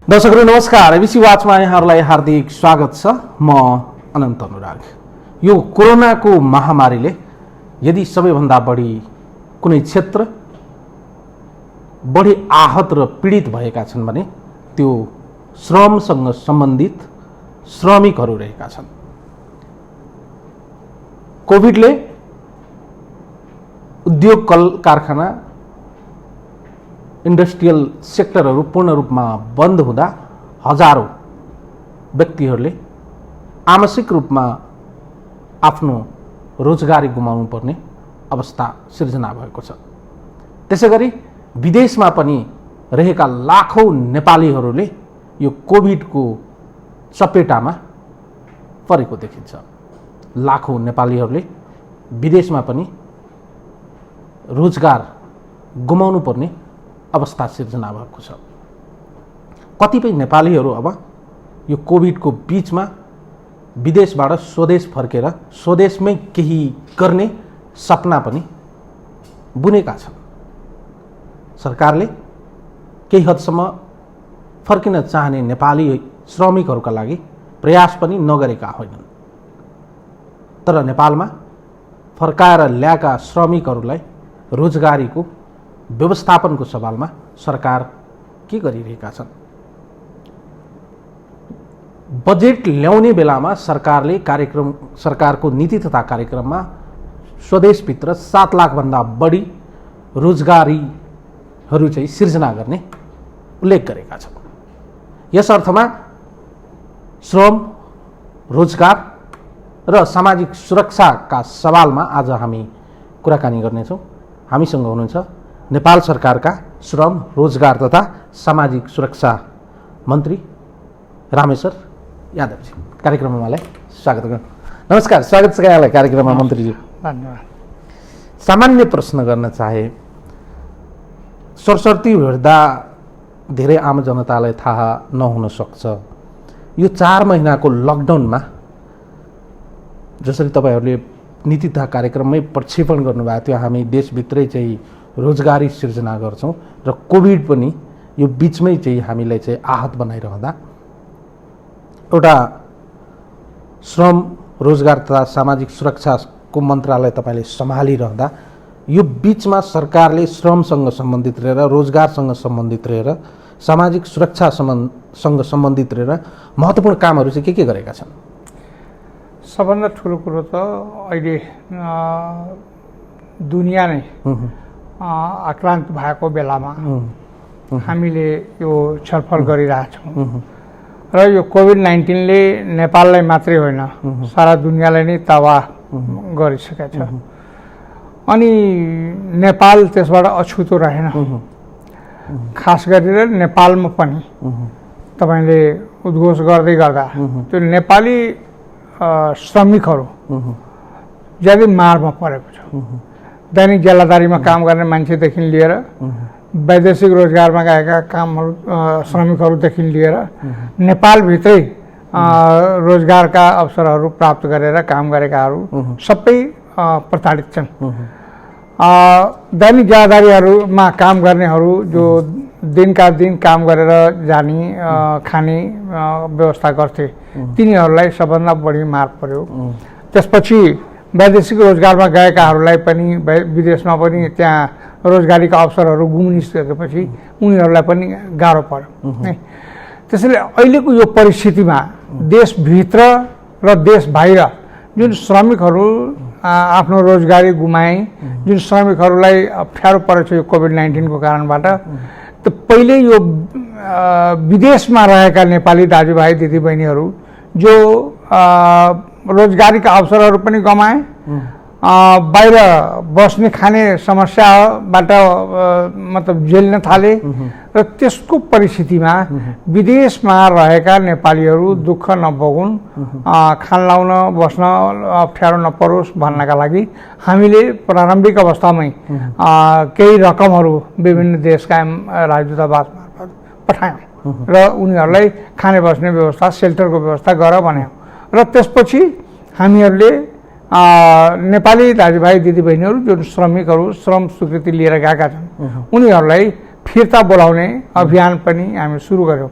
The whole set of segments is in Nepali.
दर्शकहरू नमस्कार। एबिसी वाचमा यहाँहरूलाई हार्दिक स्वागत छ। म अनन्त अनुराग। यो कोरोनाको महामारीले यदि सबैभन्दा बढी कुनै क्षेत्र बढी आहत र पीडित भएका छन् भने त्यो श्रमसँग सम्बन्धित श्रमिकहरू रहेका छन्। कोभिडले उद्योग कल कारखाना इन्डस्ट्रियल सेक्टरहरू पूर्ण रूपमा बन्द हुँदा हजारौं व्यक्तिहरूले आंशिक रूपमा आफ्नो रोजगारी गुमाउनु पर्ने अवस्था सिर्जना भएको छ। त्यसैगरी विदेशमा पनि रहेका लाखौं नेपालीहरूले यो कोभिडको चपेटामा परेको देखिन्छ। लाखौं नेपालीहरूले विदेशमा पनि रोजगार गुमाउनु पर्ने अवस्था सिर्जना भएको छ। कतिपय नेपालीहरू अब यो कोभिडको बीचमा विदेशबाट स्वदेश फर्केर स्वदेशमै केही गर्ने सपना पनि बुनेका छन्। सरकारले केही हदसम्म फर्किन चाहने नेपाली श्रमिकहरूका लागि प्रयास पनि नगरेका होइनन्। तर नेपालमा फर्काएर ल्याएका श्रमिकहरूलाई रोजगारीको व्यवस्थापनको सवालमा सरकार के गरिरहेका छन्? बजेट ल्याउने बेलामा सरकारको नीति तथा कार्यक्रममा स्वदेशभित्र 7 लाख भन्दा बढी रोजगारीहरू चाहिँ सिर्जना गर्ने उल्लेख गरेका छन्। यस अर्थमा श्रम, रोजगार र सामाजिक सुरक्षाका सवालमा आज हामी कुराकानी गर्नेछौँ। हामीसँग हुनुहुन्छ नेपाल सरकारका श्रम, रोजगार तथा सामाजिक सुरक्षा मन्त्री रामेश्वर यादवजी। कार्यक्रममा मलाई स्वागत गर्नु। नमस्कार, स्वागत छ यहाँलाई कार्यक्रममा मन्त्रीजी। धन्यवाद। सामान्य प्रश्न गर्न चाहे, सरसर्ती हेर्दा धेरै आम जनतालाई थाहा नहुन सक्छ, यो 4 महिनाको लकडाउनमा जसरी तपाईहरूले नीति तथा कार्यक्रममै प्रक्षेपण गर्नुभएको थियो, हामी देशभित्रै चाहिँ रोजगारी सिर्जना गर्छौँ र कोभिड पनि यो बीचमै चाहिँ हामीलाई चाहिँ आहत बनाइरहँदा एउटा श्रम, रोजगार तथा सामाजिक सुरक्षाको मन्त्रालय तपाईँले सम्हालिरहँदा यो बीचमा सरकारले श्रमसँग सम्बन्धित रहेर, रोजगारसँग सम्बन्धित रहेर, सामाजिक सुरक्षासँग सम्बन्धित रहेर महत्त्वपूर्ण कामहरू चाहिँ के गरेका छन्? सबभन्दा ठुलो कुरो त अहिले दुनिया नै आक्रान्त भएको बेलामा हामीले यो छलफल गरिरहेछौँ र यो कोभिड-19ले नेपाललाई मात्रै होइन सारा दुनियाँलाई नै तबाह गरिसकेको छ। अनि नेपाल त्यसबाट अछुतो रहेन। खास गरेर नेपालमा पनि तपाईँले उद्घोष गर्दै गर्दा त्यो नेपाली श्रमिकहरू ज्यादै मारमा परेको छ। दैनिक जेलादारीमा काम गर्ने मान्छेदेखि लिएर वैदेशिक रोजगारमा गएका श्रमिकहरूदेखि लिएर नेपालभित्रै रोजगारका अवसरहरू प्राप्त गरेर काम गरेकाहरू सबै प्रताडित छन्। दैनिक जेलादारीहरूमा काम गर्नेहरू जो दिनका दिन काम गरेर जाने खाने व्यवस्था गर्थे, तिनीहरूलाई सबभन्दा बढी मार पर्यो। त्यसपछि वैदेशिक रोजगारमा गएकाहरूलाई पनि विदेशमा पनि त्यहाँ रोजगारीका अवसरहरू गुमिसकेपछि उनीहरूलाई पनि गाह्रो पर्यो। त्यसैले अहिलेको यो परिस्थितिमा देशभित्र र देश बाहिर जुन श्रमिकहरू आफ्नो रोजगारी गुमाए, जुन श्रमिकहरूलाई अप्ठ्यारो परेछ यो कोभिड-19 को कारणबाट, त पहिले यो विदेशमा रहेका नेपाली दाजुभाइ दिदीबहिनीहरू जो रोजगारीका अवसरहरू पनि गमाए, बाहिर बस्ने खाने समस्याबाट मतलब झेल्न थाले र त्यसको परिस्थितिमा विदेशमा रहेका नेपालीहरू दुःख नभोगुन्, खान लाउन बस्न अप्ठ्यारो नपरोस् भन्नका लागि हामीले प्रारम्भिक अवस्थामै केही रकमहरू विभिन्न देशका राजदूतावास मार्फत पठायौँ र उनीहरूलाई खाने बस्ने व्यवस्था, सेल्टरको व्यवस्था गर भन्यौँ। र त्यसपछि हामीहरूले नेपाली दाजुभाइ दिदीबहिनीहरू जुन श्रमिकहरू श्रम स्वीकृति लिएर गएका छन् उनीहरूलाई फिर्ता बोलाउने अभियान पनि हामी सुरु गर्यौँ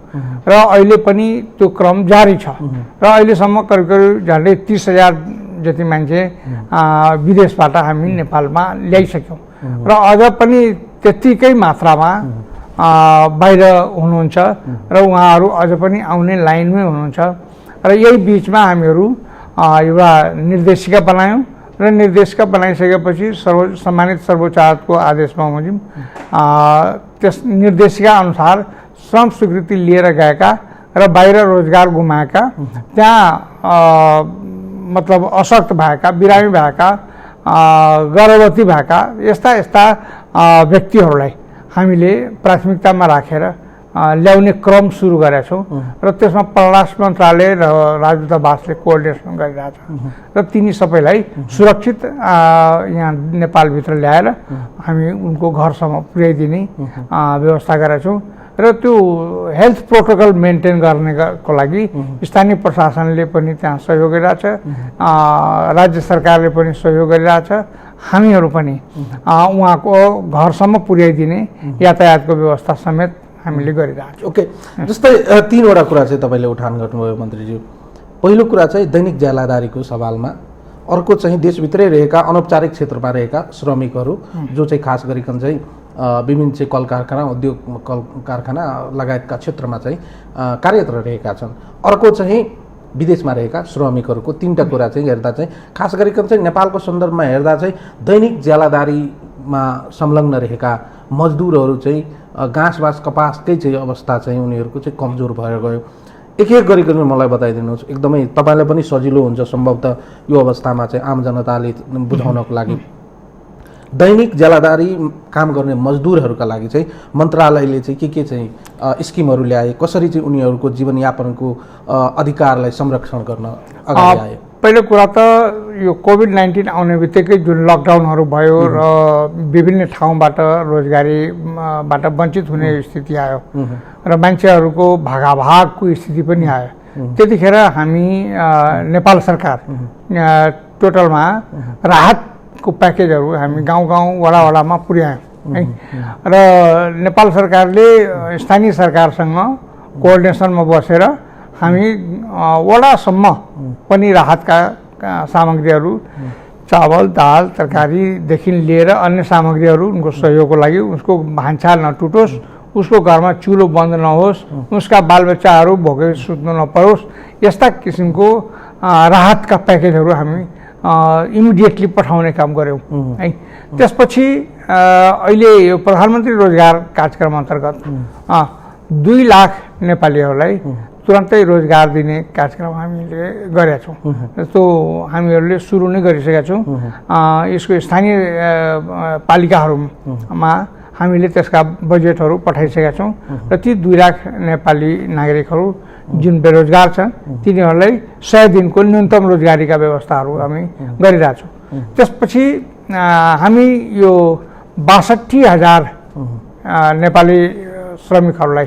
र अहिले पनि त्यो क्रम जारी छ र अहिलेसम्म करिब करिब झन्डै 30,000 जति मान्छे विदेशबाट हामी नेपालमा ल्याइसक्यौँ र अझ पनि त्यत्तिकै मात्रामा बाहिर हुनुहुन्छ र उहाँहरू अझ पनि आउने लाइनमै हुनुहुन्छ र यही बिचमा हामीहरू एउटा निर्देशिका बनायौँ र निर्देशिका बनाइसकेपछि सम्मानित सर्वोच्च अदालतको आदेश बमोजिम त्यस निर्देशिका अनुसार श्रम स्वीकृति लिएर गएका र बाहिर रोजगार गुमाएका त्यहाँ मतलब अशक्त भएका बिरामी भएका गर्भवती भएका यस्ता व्यक्तिहरूलाई हामीले प्राथमिकतामा राखेर ल्याउने क्रम सुरु गरेका छौँ र त्यसमा परराष्ट्र मन्त्रालय र राजदूतावासले कोअर्डिनेसन गरिरहेछ र तिनी सबैलाई सुरक्षित यहाँ नेपालभित्र ल्याएर हामी उनको घरसम्म पुर्याइदिने व्यवस्था गरेका छौँ र त्यो हेल्थ प्रोटोकल मेन्टेन गर्नेको लागि स्थानीय प्रशासनले पनि त्यहाँ सहयोग गरिरहेछ राज्य सरकारले पनि सहयोग गरिरहेछ हामीहरू पनि उहाँको घरसम्म पुर्याइदिने यातायातको व्यवस्था समेत हामीले गरिरहेछौँ। ओके, जस्तै 3वटा कुरा चाहिँ तपाईँले उठान गर्नुभयो मन्त्रीज्यू। पहिलो कुरा चाहिँ दैनिक ज्यालादारीको सवालमा, अर्को चाहिँ देशभित्रै रहेका अनौपचारिक क्षेत्रमा रहेका श्रमिकहरू जो चाहिँ खास गरिकन चाहिँ विभिन्न चाहिँ कल कारखाना उद्योग कल कारखाना लगायतका क्षेत्रमा चाहिँ कार्यरत रहेका छन्। अर्को चाहिँ विदेशमा रहेका श्रमिकहरूको 3टा कुरा चाहिँ हेर्दा चाहिँ खास गरिकन चाहिँ नेपालको सन्दर्भमा हेर्दा चाहिँ दैनिक ज्यालादारीमा संलग्न रहेका मजदुरहरू चाहिँ घाँस कपासकै चाहिँ अवस्था चाहिँ उनीहरूको चाहिँ कमजोर भएर गयो। एक गरिकन मलाई बताइदिनुहोस्, एकदमै तपाईँलाई पनि सजिलो हुन्छ सम्भवतः यो अवस्थामा चाहिँ आम जनताले बुझाउनको लागि। दैनिक ज्यालादारी काम गर्ने मजदुरहरूका लागि चाहिँ मन्त्रालयले चाहिँ के चाहिँ स्किमहरू ल्याए, कसरी चाहिँ उनीहरूको जीवनयापनको अधिकारलाई संरक्षण गर्न अगाडि आए? पहिलो कुरा त यो कोभिड-19 आउने बित्तिकै जुन लकडाउनहरू भयो र विभिन्न ठाउँबाट रोजगारीबाट वञ्चित हुने स्थिति आयो र मान्छेहरूको भागाभागको स्थिति पनि आयो। त्यतिखेर हामी नेपाल सरकार टोटलमा राहतको प्याकेजहरू हामी गाउँ वडामा पुर्यायौँ है र नेपाल सरकारले स्थानीय सरकारसँग कोअर्डिनेसनमा बसेर हामी वडासम्म पनि राहतका सामग्रीहरू चावल दाल तरकारीदेखि लिएर अन्य सामग्रीहरू उनको सहयोगको लागि, उसको भान्सा नटुटोस्, उसको घरमा चुलो बन्द नहोस्, उसका बालबच्चाहरू भोकै सुत्नु नपरोस्, यस्ता किसिमको राहतका प्याकेजहरू हामी इमिडिएटली पठाउने काम गऱ्यौँ है। त्यसपछि अहिले यो प्रधानमन्त्री रोजगार कार्यक्रम अन्तर्गत 2 लाख नेपालीहरूलाई तुरन्तै रोजगार दिने कार्यक्रम हामीले गरेका छौँ। जस्तो हामीहरूले सुरु नै गरिसकेका छौँ। यसको स्थानीय पालिकाहरूमा हामीले त्यसका बजेटहरू पठाइसकेका छौँ र ती 2 लाख नेपाली नागरिकहरू जुन बेरोजगार छन् तिनीहरूलाई 100 दिनको न्यूनतम रोजगारीका व्यवस्थाहरू हामी गरिरहेछौँ। त्यसपछि हामी यो 62,000 नेपाली श्रमिकहरूलाई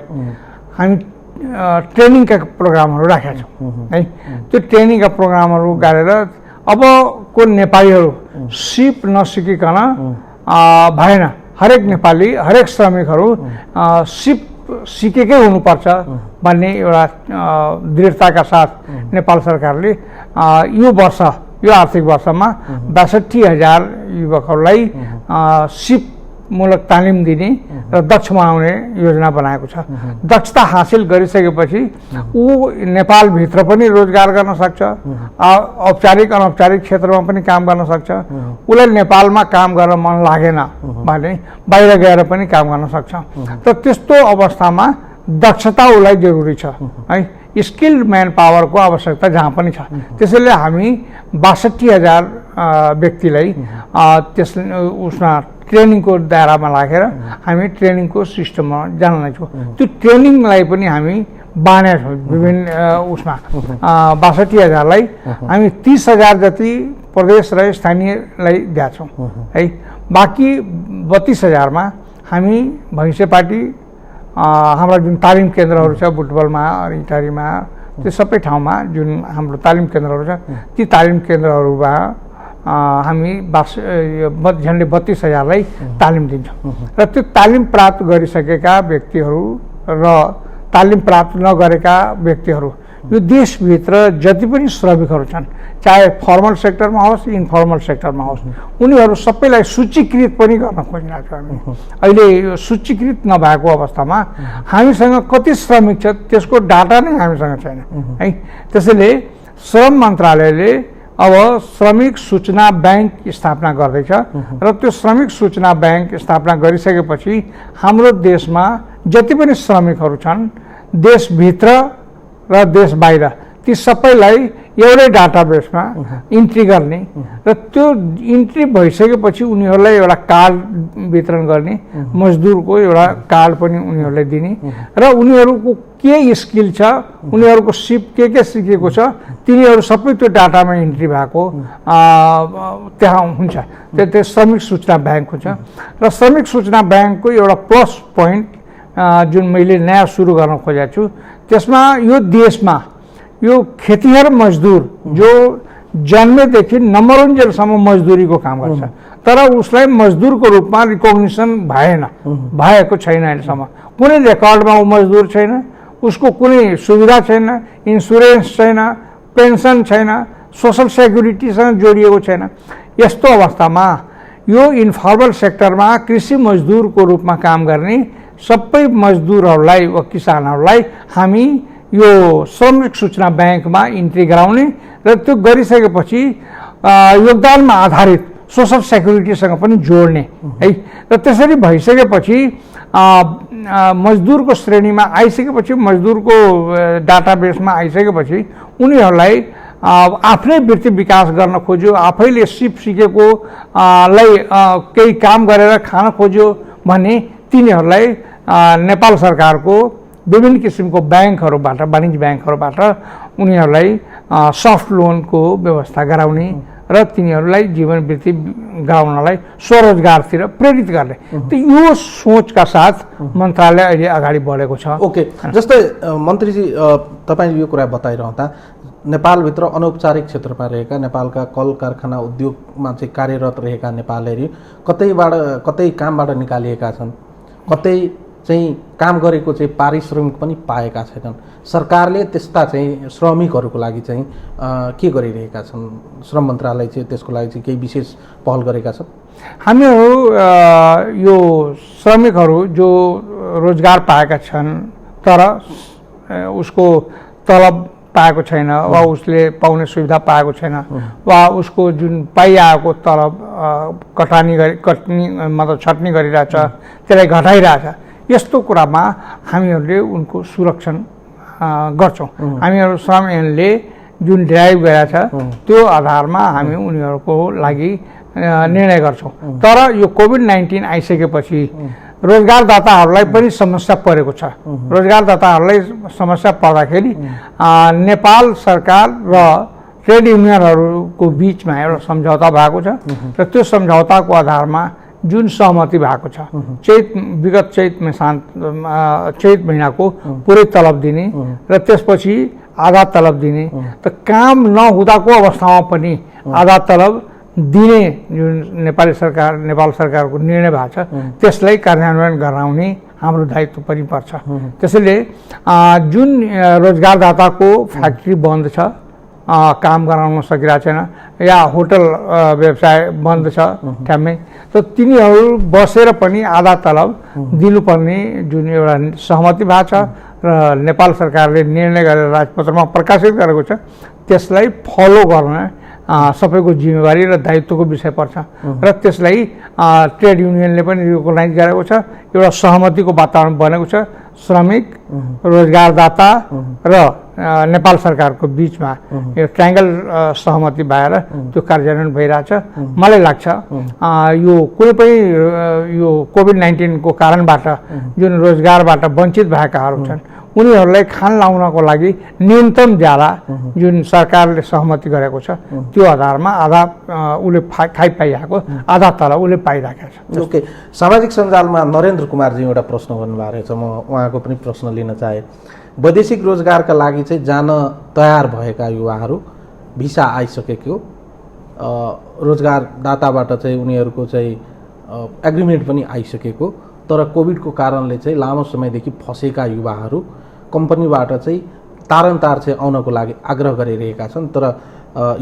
हामी ट्रेनिङका प्रोग्रामहरू राखेका छौँ है। त्यो ट्रेनिङका प्रोग्रामहरू गरेर अबको नेपालीहरू सिप नसिकिकन भएन, हरेक नेपाली हरेक श्रमिकहरू सिप सिकेकै हुनुपर्छ भन्ने एउटा दृढताका साथ नेपाल सरकारले यो वर्ष, यो आर्थिक वर्षमा 62,000 युवकहरूलाई सिप मूलक तालिम दिने र दक्ष बनाउने योजना बनाएको छ। दक्षता हासिल गरिसकेपछि ऊ नेपालभित्र पनि रोजगार गर्न सक्छ, औपचारिक अनौपचारिक क्षेत्रमा पनि काम गर्न सक्छ। उसलाई नेपालमा काम गर्न मन लागेन भने बाहिर गएर पनि काम गर्न सक्छ। तर त्यस्तो अवस्थामा दक्षता उसलाई जरुरी छ है, स्किल्ड म्यान पावरको आवश्यकता जहाँ पनि छ। त्यसैले हामी 62,000 व्यक्तिलाई त्यस उसमा ट्रेनिङको दायरामा राखेर हामी ट्रेनिङको सिस्टममा जान्ने छौँ। त्यो ट्रेनिङलाई पनि हामी बाँडेका छौँ विभिन्न उसमा 62,000लाई हामी 30,000 जति प्रदेश र स्थानीयलाई दिएका छौँ है। बाँकी 32,000मा हामी भैँसेपाटी हाम्रा जुन तालिम केन्द्रहरू छ बुटबलमा, इटारीमा, त्यो सबै ठाउँमा जुन हाम्रो तालिम केन्द्रहरू छ ती तालिम केन्द्रहरूमा हामी झन्डै 32,000लाई तालिम दिन्छौँ र त्यो तालिम प्राप्त गरिसकेका व्यक्तिहरू र तालिम प्राप्त नगरेका व्यक्तिहरू यो देशभित्र जति पनि श्रमिकहरू छन्, चाहे फर्मल सेक्टरमा होस् इन्फर्मल सेक्टरमा होस्, उनीहरू सबैलाई सूचीकृत पनि गर्न खोजिरहेको छौँ हामी। अहिले यो सूचीकृत नभएको अवस्थामा हामीसँग कति श्रमिक छ त्यसको डाटा नै हामीसँग छैन है। त्यसैले श्रम मन्त्रालयले अब श्रमिक सूचना ब्याङ्क स्थापना गर्दैछ र त्यो श्रमिक सूचना ब्याङ्क स्थापना गरिसकेपछि हाम्रो देशमा जति पनि श्रमिकहरू छन् देशभित्र र देश बाहिर ती सबैलाई एउटै डाटाबेसमा इन्ट्री गर्ने र त्यो इन्ट्री भइसकेपछि उनीहरूलाई एउटा कार्ड वितरण गर्ने, मजदुरको एउटा कार्ड पनि उनीहरूलाई दिने र उनीहरूको के स्किल छ, उनीहरूको सिप के सिकेको छ तिनीहरू सबै त्यो डाटामा इन्ट्री भएको त्यहाँ हुन्छ। त्यो श्रमिक सूचना ब्याङ्क हुन्छ र श्रमिक सूचना ब्याङ्कको एउटा प्लस पोइन्ट जुन मैले नयाँ सुरु गर्न खोजेको छु त्यसमा यो देशमा यो खेतिहर मजदुर जो जन्मेदेखि नमरुन्जेलसम्म मजदुरीको काम गर्छ तर उसलाई मजदुरको रूपमा रिकग्निसन भएको छैन अहिलेसम्म। कुनै रेकर्डमा ऊ मजदुर छैन, उसको कुनै सुविधा छैन, इन्सुरेन्स छैन, पेन्सन छैन, सोसल सेक्युरिटीसँग जोडिएको छैन। यस्तो अवस्थामा यो इन्फर्मल सेक्टरमा कृषि मजदुरको रूपमा काम गर्ने सबै मजदुरहरूलाई वा किसानहरूलाई हामी यो श्रमिक सूचना ब्याङ्कमा इन्ट्री गराउने र त्यो गरिसकेपछि योगदानमा आधारित सोसल सेक्युरिटीसँग पनि जोड्ने है। र त्यसरी भइसकेपछि मजदुरको श्रेणीमा आइसकेपछि, मजदुरको डाटाबेसमा आइसकेपछि उनीहरूलाई आफ्नै वृत्ति विकास गर्न खोज्यो, आफैले सिप सिकेको लाई केही काम गरेर खान खोज्यो भने तिनीहरूलाई नेपाल सरकारको विभिन्न किसिमको ब्याङ्कहरूबाट, वाणिज्य ब्याङ्कहरूबाट उनीहरूलाई सफ्ट लोनको व्यवस्था गराउने र तिनीहरूलाई जीवन वृत्ति गराउनलाई स्वरोजगारतिर प्रेरित गर्ने यो सोचका साथ मन्त्रालय अहिले अगाडि बढेको छ। ओके, जस्तै मन्त्रीजी तपाईँ यो कुरा बताइरहँदा नेपालभित्र अनौपचारिक क्षेत्रमा रहेका नेपालका कल कारखाना उद्योगमा चाहिँ कार्यरत रहेका नेपालीहरू कतै कामबाट निकालिएका छन्, कतै चाहिँ काम गरेको चाहिँ पारिश्रमिक पनि पाएका छैनन्। सरकारले त्यस्ता चाहिँ श्रमिकहरूको लागि चाहिँ के गरिरहेका छन्? श्रम मन्त्रालय चाहिँ त्यसको लागि चाहिँ केही विशेष पहल गरेका छन्? हामीहरू यो श्रमिकहरू जो रोजगार पाएका छन् तर उसको तलब पाएको छैन वा उसले पाउने सुविधा पाएको छैन वा उसको जुन पाइआएको तलब मतलब छट्नी गरिरहेछ, त्यसलाई घटाइरहेछ, यस्तो कुरामा हामीहरूले उनको सुरक्षण गर्छौँ। हामीहरू श्रम ऐनले जुन ड्राइभ गरेछ त्यो आधारमा हामी उनीहरूको लागि निर्णय गर्छौँ। तर यो कोभिड-19 आइसकेपछि रोजगारदाताहरूलाई पनि समस्या परेको छ। रोजगारदाताहरूलाई समस्या पर्दाखेरि नेपाल सरकार र ट्रेड युनियनहरूको बिचमा एउटा सम्झौता भएको छ र त्यो सम्झौताको आधारमा जुन सहमति भएको छ विगत चैत महिनाको पुरै तलब दिने र त्यसपछि आधा तलब दिने, त काम नहुँदाको अवस्थामा पनि आधा तलब दिने जुन नेपाल सरकारको निर्णय भएको छ त्यसलाई कार्यान्वयन गराउने हाम्रो दायित्व पनि पर्छ। त्यसैले जुन रोजगारदाताको फ्याक्ट्री बन्द छ, काम गराउन सकिरहेको छैन या होटल व्यवसाय बन्द छ ठ्याम्मै, त तिनीहरू बसेर पनि आधा तलब दिनुपर्ने जुन एउटा सहमति भएको छ र नेपाल सरकारले निर्णय गरेर राजपत्रमा प्रकाशित गरेको छ त्यसलाई फलो गर्न सबैको जिम्मेवारी र दायित्वको विषय पर्छ र त्यसलाई ट्रेड युनियनले पनि रिकगनाइज गरेको छ। एउटा सहमतिको वातावरण बनेको छ, श्रमिक, रोजगारदाता र नेपाल सरकारको बिचमा यो ट्रायङ्गल सहमति भएर त्यो कार्यान्वयन भइरहेछ। मलाई लाग्छ यो कुनै पनि यो कोभिड-19 को कारणबाट जुन रोजगारबाट वञ्चित भएकाहरू छन् उनीहरूलाई खान लाउनको लागि न्यूनतम ज्याला जुन सरकारले सहमति गरेको छ त्यो आधारमा आधा उसले खाइपाइरहेको आधा तल उसले पाइरहेको छ। ओके, सामाजिक सञ्जालमा नरेन्द्र कुमारजी एउटा प्रश्न गर्नुभएको रहेछ, म उहाँको पनि प्रश्न लिन चाहे। वैदेशिक रोजगारका लागि चाहिँ जान तयार भएका युवाहरू भिसा आइसकेको रोजगारदाताबाट चाहिँ उनीहरूको चाहिँ एग्रिमेन्ट पनि आइसकेको, तर कोभिडको कारणले चाहिँ लामो समयदेखि फँसेका युवाहरू कम्पनीबाट चाहिँ तारन्तार चाहिँ आउनको लागि आग्रह गरिरहेका छन्, तर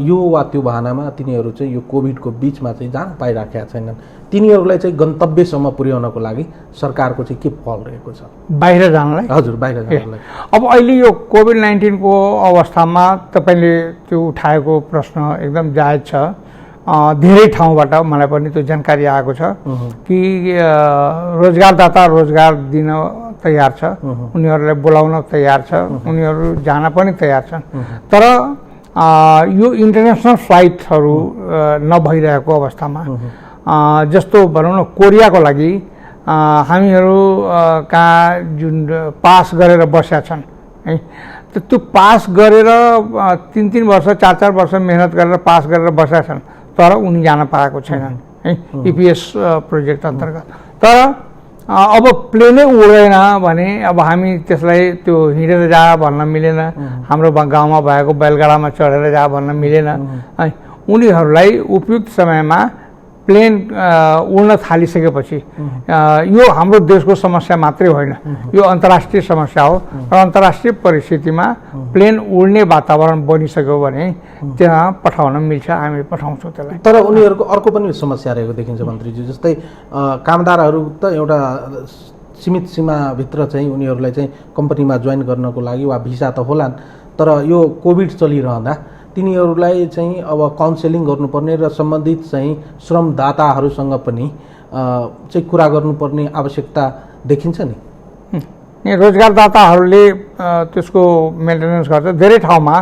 यो वा त्यो बहानामा तिनीहरू चाहिँ यो कोभिडको बिचमा चाहिँ जान पाइराखेका छैनन्। तिनीहरूलाई चाहिँ गन्तव्यसम्म पुर्याउनको लागि सरकारको चाहिँ के पहल रहेको छ बाहिर जानलाई? हजुर, बाहिर जानलाई। अब अहिले यो कोभिड-19 को अवस्थामा तपाईँले त्यो उठाएको प्रश्न एकदम जायज छ। धेरै ठाउँबाट मलाई पनि त्यो जानकारी आएको छ कि रोजगारदाता रोजगार दिन तयार छ, उनीहरूलाई बोलाउन तयार छ, उनीहरू जान पनि तयार छन्। तर यो इन्टरनेसनल फ्लाइटहरू नभइरहेको अवस्थामा जस्तो भनौँ न कोरियाको लागि हामीहरू कहाँ जुन पास गरेर बसेका छन् है, त्यो पास गरेर 3-3 वर्ष 4-4 वर्ष मेहनत गरेर पास गरेर बसेका छन्, तर उनी जान पाएको छैनन् है इपिएस प्रोजेक्ट अन्तर्गत। तर अब प्लेनै उड्दैन भने अब हामी त्यसलाई त्यो हिँडेर जा भन्न मिलेन, हाम्रो गाउँमा भएको बैलगाडामा चढेर जा भन्न मिलेन है। उनीहरूलाई उपयुक्त समयमा प्लेन उड्न थालिसकेपछि यो हाम्रो देशको समस्या मात्रै होइन, यो अन्तर्राष्ट्रिय समस्या हो र अन्तर्राष्ट्रिय परिस्थितिमा प्लेन उड्ने वातावरण बनिसक्यो भने त्यहाँ पठाउन मिल्छ, हामी पठाउँछौँ त्यसलाई। तर उनीहरूको अर्को पनि समस्या रहेको देखिन्छ मन्त्रीज्यू, जस्तै कामदारहरू त एउटा सीमित सीमाभित्र चाहिँ उनीहरूलाई चाहिँ कम्पनीमा जोइन गर्नको लागि वा भिसा त होलान्, तर यो कोभिड चलिरहँदा तिनीहरूलाई चाहिँ अब काउन्सेलिङ गर्नुपर्ने र सम्बन्धित चाहिँ श्रमदाताहरूसँग पनि चाहिँ कुरा गर्नुपर्ने आवश्यकता देखिन्छ नि। रोजगारदाताहरूले त्यसको मेन्टेनेन्स गर्छ धेरै ठाउँमा।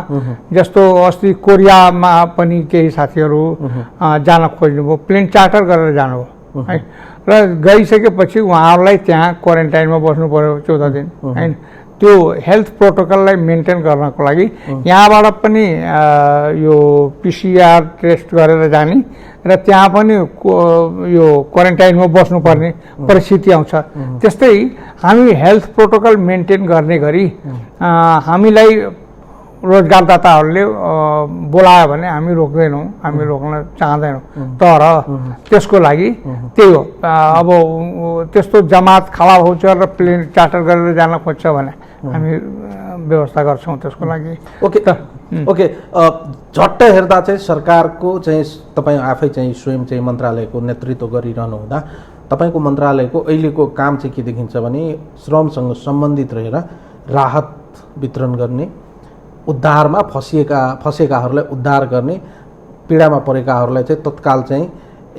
जस्तो अस्ति कोरियामा पनि केही साथीहरू जान खोज्नुभयो, प्लेन चार्टर गरेर जानुभयो है, र गइसकेपछि उहाँहरूलाई त्यहाँ क्वारेन्टाइनमा बस्नु पर्यो 14 दिन होइन। त्यो हेल्थ प्रोटोकललाई मेन्टेन गर्नको लागि यहाँबाट पनि यो पिसिआर टेस्ट गरेर जाने र त्यहाँ पनि यो क्वारेन्टाइनमा बस्नुपर्ने परिस्थिति आउँछ। त्यस्तै हामी हेल्थ प्रोटोकल मेन्टेन गर्ने गरी हामीलाई रोजगारदाताहरूले बोलायो भने हामी रोक्दैनौँ, हामी रोक्न चाहँदैनौँ। तर त्यसको लागि त्यही हो, अब त्यस्तो जमात खडा हुन्छ र प्लेन चार्टर गरेर जान खोज्छ भने हामी व्यवस्था गर्छौँ त्यसको लागि। ओके झट्ट हेर्दा चाहिँ सरकारको चाहिँ तपाईँ आफै चाहिँ स्वयं चाहिँ मन्त्रालयको नेतृत्व गरिरहनु हुँदा तपाईँको मन्त्रालयको अहिलेको काम चाहिँ के देखिन्छ भने श्रमसँग सम्बन्धित रहेर राहत वितरण गर्ने, उद्धारमा फँसेकाहरूलाई उद्धार गर्ने, पीडामा परेकाहरूलाई चाहिँ तत्काल चाहिँ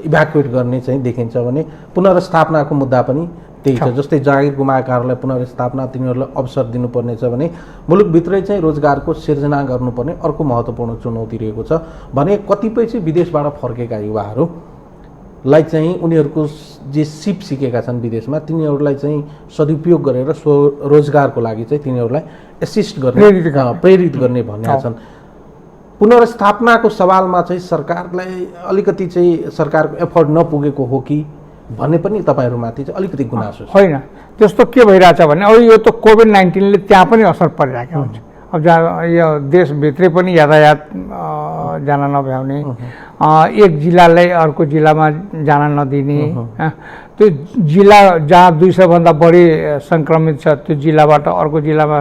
इभ्याकुएट गर्ने चाहिँ देखिन्छ भने पुनर्स्थापनाको मुद्दा पनि त्यही छ। जस्तै जागिर गुमाएकाहरूलाई पुनर्स्थापना, तिनीहरूलाई अवसर दिनुपर्ने छ भने मुलुकभित्रै चाहिँ रोजगारको सिर्जना गर्नुपर्ने अर्को महत्त्वपूर्ण चुनौती रहेको छ भने कतिपय चाहिँ विदेशबाट फर्केका युवाहरूलाई चाहिँ उनीहरूको जे सिप सिकेका छन् विदेशमा तिनीहरूलाई चाहिँ सदुपयोग गरेर स्वरोजगारको लागि चाहिँ तिनीहरूलाई एसिस्ट गर्ने, प्रेरित गर्ने भन्ने छन्। पुनर्स्थापनाको सवालमा चाहिँ सरकारलाई अलिकति चाहिँ सरकारको एफर्ट नपुगेको हो कि भन्ने पनि तपाईँहरूमाथि चाहिँ अलिकति गुनासो छ। होइन, त्यस्तो के भइरहेछ भने अब यो त कोभिड-19ले त्यहाँ पनि असर परिरहेको हुन्छ। अब जहाँ यो देशभित्रै पनि यातायात जान नभ्याउने, एक जिल्लालाई अर्को जिल्लामा जान नदिने, त्यो जिल्ला जहाँ 200 भन्दा बढी सङ्क्रमित छ त्यो जिल्लाबाट अर्को जिल्लामा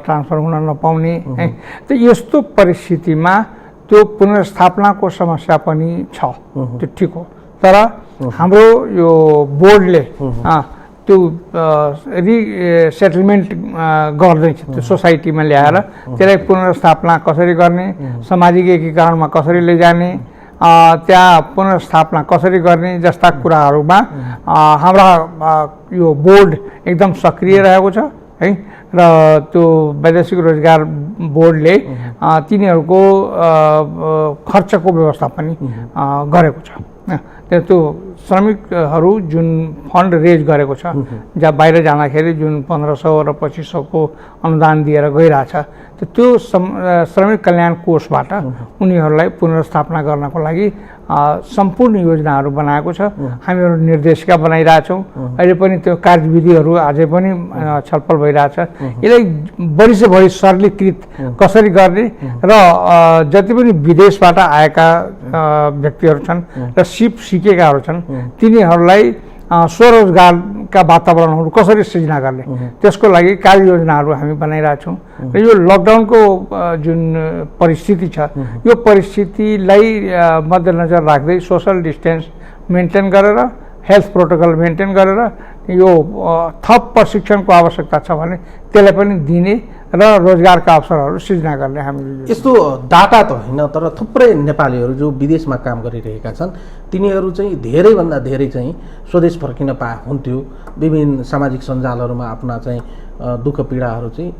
ट्रान्सफर हुन नपाउने है। त यस्तो परिस्थितिमा त्यो पुनर्स्थापनाको समस्या पनि छ, त्यो ठिक हो। तर हाम्रो यो बोर्डले त्यो रिसेटलमेन्ट गर्दैछ, त्यो सोसाइटीमा ल्याएर त्यसलाई पुनर्स्थापना कसरी गर्ने, सामाजिक एकीकरणमा कसरी लैजाने, त्यहाँ पुनर्स्थापना कसरी गर्ने जस्ता कुराहरूमा हाम्रा यो बोर्ड एकदम सक्रिय रहेको छ है। र त्यो वैदेशिक रोजगार बोर्डले तिनीहरूको खर्चको व्यवस्था पनि गरेको छ। त्यो श्रमिकहरू जुन फन्ड रेज गरेको छ, जहाँ बाहिर जाँदाखेरि जुन 1500 र 2500 को अनुदान दिएर गइरहेछ, त्यो श्रमिक कल्याण कोषबाट उनीहरूलाई पुनर्स्थापना गर्नको लागि सम्पूर्ण योजनाहरू बनाएको छ। हामीहरू निर्देशिका बनाइरहेछौँ। अहिले पनि त्यो कार्यविधिहरू अझै पनि छलफल भइरहेछ। यसलाई बढी से बढी सरलीकृत कसरी गर्ने र जति पनि विदेशबाट आएका व्यक्तिहरू छन् र सिकेकाहरू छन् तिनीहरूलाई स्वरोजगारका वातावरणहरू कसरी सृजना गर्ने त्यसको लागि कार्ययोजनाहरू हामी बनाइरहेछौँ। र यो लकडाउनको जुन परिस्थिति छ यो परिस्थितिलाई मध्यनजर राख्दै सोशल डिस्टेन्स मेन्टेन गरेर हेल्थ प्रोटोकल मेन्टेन गरेर यो थप प्रशिक्षणको आवश्यकता छ भने त्यसलाई पनि दिने र रोजगारका अवसरहरू सृजना गर्ने हामीले यस्तो डाटा त होइन तर थुप्रै नेपालीहरू जो विदेशमा काम गरिरहेका छन् तिनीहरू चाहिँ धेरैभन्दा धेरै चाहिँ स्वदेश फर्किन हुन्थ्यो। विभिन्न सामाजिक सञ्जालहरूमा आफ्ना चाहिँ दुःख पीडाहरू चाहिँ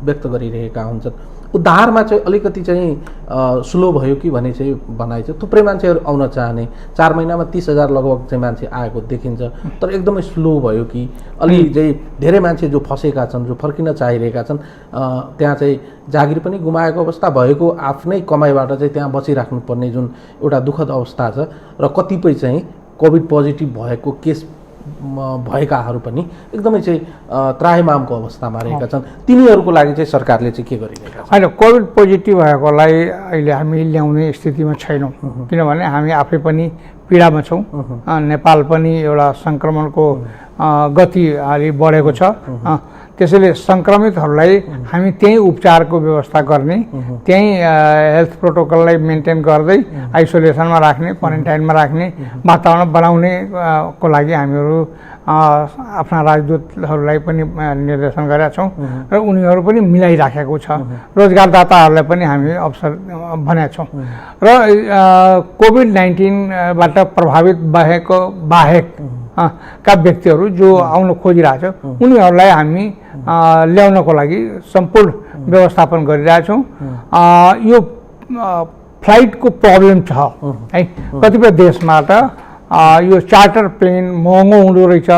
व्यक्त गरिरहेका हुन्छन्। उद्धारमा चाहिँ अलिकति चाहिँ स्लो भयो कि भन्ने चाहिँ भनाइ छ। थुप्रै मान्छेहरू आउन चाहने 4 महिनामा 30,000 लगभग चाहिँ मान्छे आएको देखिन्छ तर एकदमै स्लो भयो कि अलि चाहिँ धेरै मान्छे जो फसेका छन् जो फर्किन चाहिरहेका छन् त्यहाँ चाहिँ जागिर पनि गुमाएको अवस्था भएको आफ्नै कमाइबाट चाहिँ त्यहाँ बसिराख्नुपर्ने जुन एउटा दुःखद अवस्था छ र कतिपय चाहिँ कोभिड पोजिटिभ भएको केस भएकाहरू पनि एकदमै चाहिँ त्राहिमामको अवस्थामा रहेका छन्। तिनीहरूको लागि चाहिँ सरकारले चाहिँ के गरिरहेका छ? होइन, कोभिड पोजिटिभ भएकोलाई अहिले हामी ल्याउने स्थितिमा छैनौँ किनभने हामी आफै पनि पीडामा छौँ। नेपाल पनि एउटा सङ्क्रमणको गति अलि बढेको छ। त्यसैले सङ्क्रमितहरूलाई हामी त्यहीँ उपचारको व्यवस्था गर्ने त्यहीँ हेल्थ प्रोटोकललाई मेन्टेन गर्दै आइसोलेसनमा राख्ने क्वारेन्टाइनमा राख्ने वातावरण बनाउने को लागि हामीहरू आफ्ना राजदूतहरूलाई पनि निर्देशन गरेका छौँ र उनीहरू पनि मिलाइराखेको छ। रोजगारदाताहरूलाई पनि हामी अवसर भनेका छौँ र कोभिड-19बाट प्रभावित भएको बाहेक का व्यक्तिहरू जो आउन खोजिरहेछ उनीहरूलाई हामी ल्याउनको लागि सम्पूर्ण व्यवस्थापन गरिरहेछौँ। यो फ्लाइटको प्रब्लम छ है, कतिपय देशबाट यो चार्टर प्लेन महँगो हुँदो रहेछ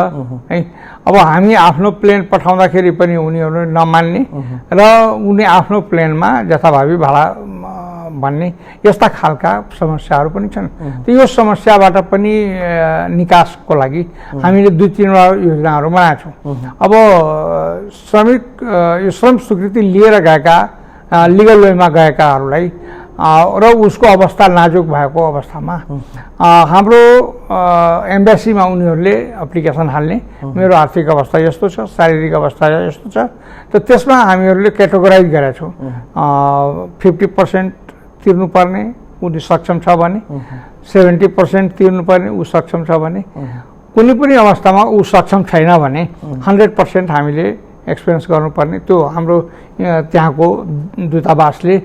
है। अब हामी आफ्नो प्लेन पठाउँदाखेरि पनि उनीहरू नमान्ने र उनी आफ्नो प्लेनमा जथाभावी भाडा भन्ने यस्ता खालका समस्याहरू पनि छन्। त यो समस्याबाट पनि निकासको लागि हामीले 2-3 योजनाहरू बनाएका छौँ। अब यो श्रम स्वीकृति लिएर गएका लिगल वेमा गएकाहरूलाई र उसको अवस्था नाजुक भएको अवस्थामा हाम्रो एम्बेसीमा उनीहरूले एप्लिकेसन हाल्ने मेरो आर्थिक अवस्था यस्तो छ, शारीरिक अवस्था यस्तो छ, त त्यसमा हामीहरूले क्याटेगोराइज गरेका छौँ। 50% तिर्नुपर्ने ऊ सक्षम छ भने, 70% तिर्नुपर्ने ऊ सक्षम छ भने, कुनै पनि अवस्थामा ऊ सक्षम छैन भने 100% हामीले एक्सपेन्स गर्नुपर्ने त्यो हाम्रो त्यहाँको दूतावासले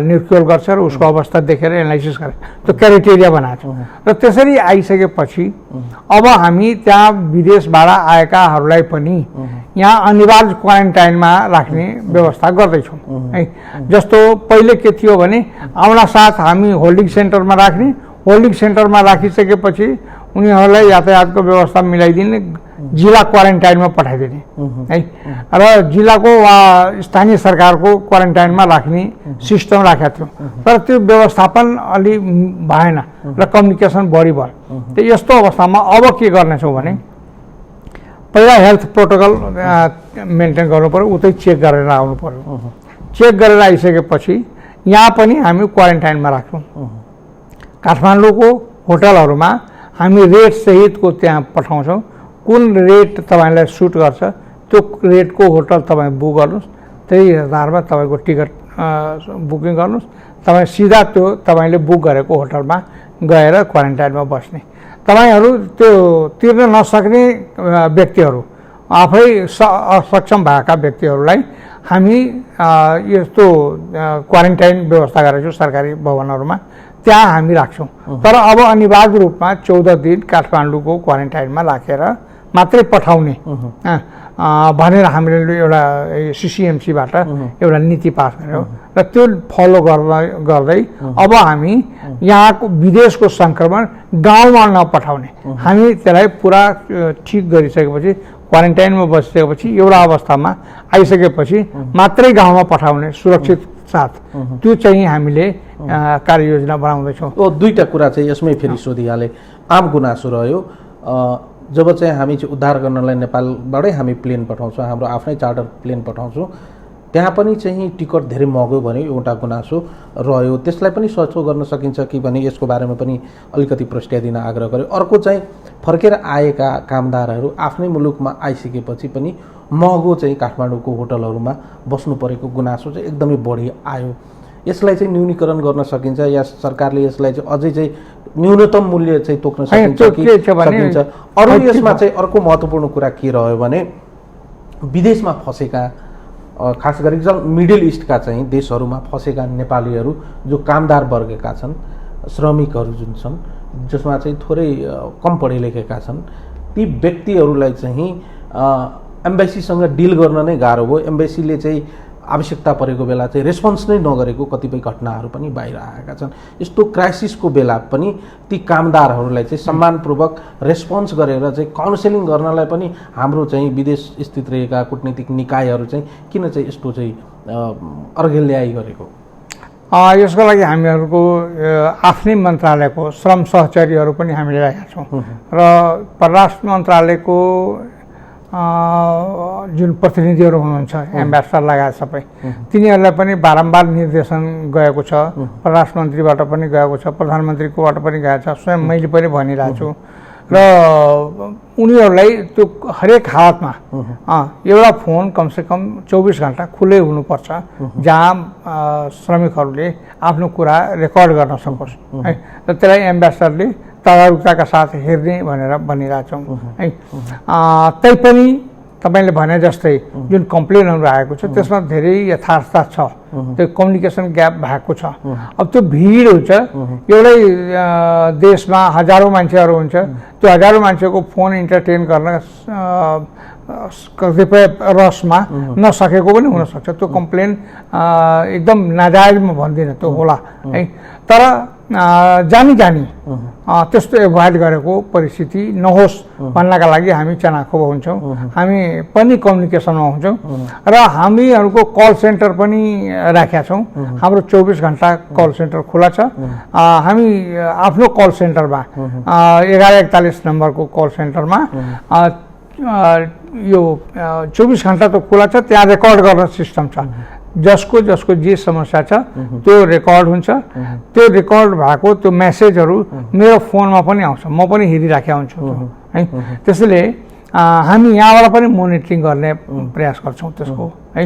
निर्क्युल गर्छ र उसको अवस्था देखेर एनालाइसिस गरेर त्यो क्राइटेरिया बनाएको छ। र त्यसरी आइसकेपछि अब हामी त्यहाँ विदेशबाट आएकाहरूलाई पनि यहाँ अनिवार्य क्वारेन्टाइनमा राख्ने व्यवस्था गर्दैछौँ है। जस्तो पहिले के थियो भने आउन साथ हामी होल्डिङ सेन्टरमा राख्ने, होल्डिङ सेन्टरमा राखिसकेपछि उनीहरूलाई यातायातको व्यवस्था मिलाइदिने, जिल्ला क्वारेन्टाइनमा पठाइदिने है र जिल्लाको वा स्थानीय सरकारको क्वारेन्टाइनमा राख्ने सिस्टम राखेका थियौँ। तर त्यो व्यवस्थापन अलि भएन र कम्युनिकेसन बढी भयो। त यस्तो अवस्थामा अब के गर्नेछौँ भने पहिला हेल्थ प्रोटोकल मेन्टेन गर्नु पर्यो, उतै चेक गरेर आउनु पर्यो। चेक गरेर आइसकेपछि यहाँ पनि हामी क्वारेन्टाइनमा राख्छौँ। काठमाडौँको होटलहरूमा हामी रेट सहितको त्यहाँ पठाउँछौँ। कुन रेट तपाईँलाई सुट गर्छ त्यो रेटको होटल तपाईँ बुक गर्नुहोस्, त्यही आधारमा तपाईँको टिकट बुकिङ गर्नुहोस्। तपाईँ सिधा त्यो तपाईँले बुक गरेको होटलमा गएर क्वारेन्टाइनमा बस्ने। तपाईँहरू त्यो तिर्न नसक्ने व्यक्तिहरू, आफै असक्षम भएका व्यक्तिहरूलाई हामी यस्तो क्वारेन्टाइन व्यवस्था गरेको छौँ सरकारी भवनहरूमा, त्यहाँ हामी राख्छौँ। तर अब अनिवार्य रूपमा 14 दिन काठमाडौँको क्वारेन्टाइनमा राखेर मात्रै पठाउने भनेर हामीले एउटा सिसिएमसीबाट एउटा नीति पास गर्यौँ र त्यो फलो गर्दै अब हामी यहाँको विदेशको सङ्क्रमण गाउँमा नपठाउने, हामी त्यसलाई पुरा ठिक गरिसकेपछि क्वारेन्टाइनमा बसिसकेपछि एउटा अवस्थामा आइसकेपछि मात्रै गाउँमा पठाउने, सुरक्षित छ साथ त्यो चाहिँ हामीले कार्ययोजना बनाउँदैछौँ। दुईटा कुरा चाहिँ यसमै फेरि सोधिहालेँ। आम गुनासो रह्यो जब चाहिँ हामी चाहिँ उद्धार गर्नलाई नेपालबाटै हामी प्लेन पठाउँछौँ, हाम्रो आफ्नै चार्टर प्लेन पठाउँछौँ, त्यहाँ पनि चाहिँ टिकट धेरै महँगो भन्ने एउटा गुनासो रह्यो। त्यसलाई पनि सचो गर्न सकिन्छ कि भने यसको बारेमा पनि अलिकति प्रश्न दिन आग्रह गर्यो। अर्को चाहिँ फर्केर आएका कामदारहरू आफ्नै मुलुकमा आइसकेपछि पनि महँगो चाहिँ काठमाडौँको होटलहरूमा बस्नु परेको गुनासो चाहिँ एकदमै बढी आयो। यसलाई चाहिँ न्यूनीकरण गर्न सकिन्छ या सरकारले यसलाई चाहिँ अझै चाहिँ न्यूनतम मूल्य चाहिँ तोक्न सकिन्छ कि सकिन्छ? अरू यसमा चाहिँ अर्को महत्त्वपूर्ण कुरा के रह्यो भने विदेशमा फँसेका खास गरी मिडल इस्टका चाहिँ देशहरूमा फँसेका नेपालीहरू जो कामदार वर्गका छन्, श्रमिकहरू जुन छन्, जसमा चाहिँ थोरै कम पढे लेखेका छन्, ती व्यक्तिहरूलाई चाहिँ एम्बेसीसँग डिल गर्न नै गाह्रो भयो। एम्बेसीले चाहिँ आवश्यकता परेको बेला चाहिँ रेस्पोन्स नै नगरेको कतिपय घटनाहरू पनि बाहिर आएका छन्। यस्तो क्राइसिसको बेला पनि ती कामदारहरूलाई चाहिँ सम्मानपूर्वक रेस्पोन्स गरेर चाहिँ काउन्सेलिङ गर्नलाई पनि हाम्रो चाहिँ विदेश स्थित रहेका कूटनीतिक निकायहरू चाहिँ किन चाहिँ यस्तो चाहिँ अर्घेल्याइ गरेको? यसको लागि हामीहरूको आफ्नै मन्त्रालयको श्रम सहचरीहरू पनि हामीले राखेका छौँ र परराष्ट्र मन्त्रालयको जुन प्रतिनिधिहरू हुनुहुन्छ, एम्बेसडर लगायत सबै, तिनीहरूलाई पनि बारम्बार निर्देशन गएको छ। परराष्ट्र मन्त्रीबाट पनि गएको छ, प्रधानमन्त्रीकोबाट पनि गएको छ, स्वयं मैले पनि भनिरहेको छु। र उनीहरूलाई त्यो हरेक हालतमा एउटा फोन कमसेकम 24 घन्टा खुलै हुनुपर्छ जहाँ श्रमिकहरूले आफ्नो कुरा रेकर्ड गर्न सकोस् है। र त्यसलाई एम्बेसडरले तदारुकताका साथ हेर्ने भनेर भनिरहेछौँ है। तैपनि तपाईँले भने जस्तै जुन कम्प्लेनहरू आएको छ त्यसमा धेरै यथार्थता छ, त्यो कम्युनिकेसन ग्याप भएको छ। अब त्यो भिड हुन्छ, एउटै देशमा हजारौँ मान्छेहरू हुन्छ, त्यो हजारौँ मान्छेको फोन इन्टरटेन गर्न कतिपय रसमा नसकेको पनि हुनसक्छ। त्यो कम्प्लेन एकदम नाजायज म भन्दिनँ, त्यो होला है। तर जानी त्यस्तो एभोइड गरेको परिस्थिति नहोस् भन्नका लागि हामी चनाखो हुन्छौँ। हामी पनि कम्युनिकेसनमा हुन्छौँ र हामीहरूको कल सेन्टर पनि राखेका छौँ। हाम्रो 24 घन्टा कल सेन्टर खुला छ। हामी आफ्नो कल सेन्टरमा 1141 नम्बरको कल सेन्टरमा यो 24 घन्टा त खुला छ, त्यहाँ रेकर्ड गर्ने सिस्टम छ। जसको जे समस्या छ त्यो रेकर्ड हुन्छ। त्यो रेकर्ड भएको त्यो मेसेजहरू मेरो फोनमा पनि आउँछ, म पनि हेरिराखेका हुन्छु है। त्यसैले हामी यहाँबाट पनि मोनिटरिङ गर्ने प्रयास गर्छौँ त्यसको है।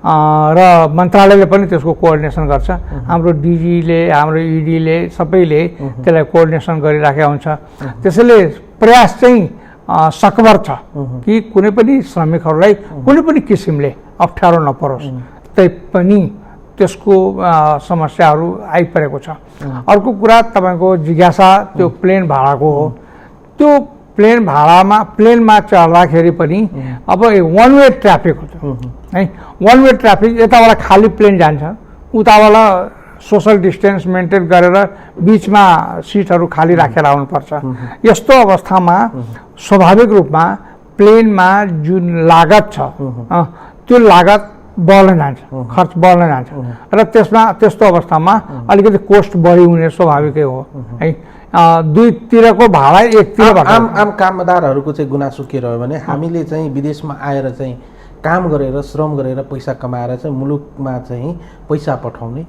र मन्त्रालयले पनि त्यसको कोअर्डिनेसन गर्छ। हाम्रो डिजीले, हाम्रो इडीले सबैले त्यसलाई कोअर्डिनेसन गरिराखेका हुन्छ। त्यसैले प्रयास चाहिँ सकभर छ कि कुनै पनि श्रमिकहरूलाई कुनै पनि किसिमले अप्ठ्यारो नपरोस्। तैपनि त्यसको समस्याहरू आइपरेको छ। अर्को कुरा तपाईँको जिज्ञासा त्यो प्लेन भाडाको हो। त्यो प्लेनमा चढ्दाखेरि पनि अब वान वे ट्राफिक हुन्छ है। वान वे ट्राफिक, यताबाट खाली प्लेन जान्छ, उताबाट सोसल डिस्टेन्स मेन्टेन गरेर बिचमा सिटहरू खाली राखेर आउनुपर्छ। यस्तो अवस्थामा स्वाभाविक रूपमा प्लेनमा जुन लागत छ त्यो लागत बढ्न जान्छ, खर्च बढ्न जान्छ र त्यस्तो अवस्थामा अलिकति कोस्ट बढी हुने स्वाभाविकै हो है। दुईतिरको भाडा एकतिर आम कामदारहरूको चाहिँ गुनासो के रह्यो भने हामीले चाहिँ विदेशमा आएर चाहिँ काम गरेर श्रम गरेर पैसा कमाएर चाहिँ मुलुकमा चाहिँ पैसा पठाउने,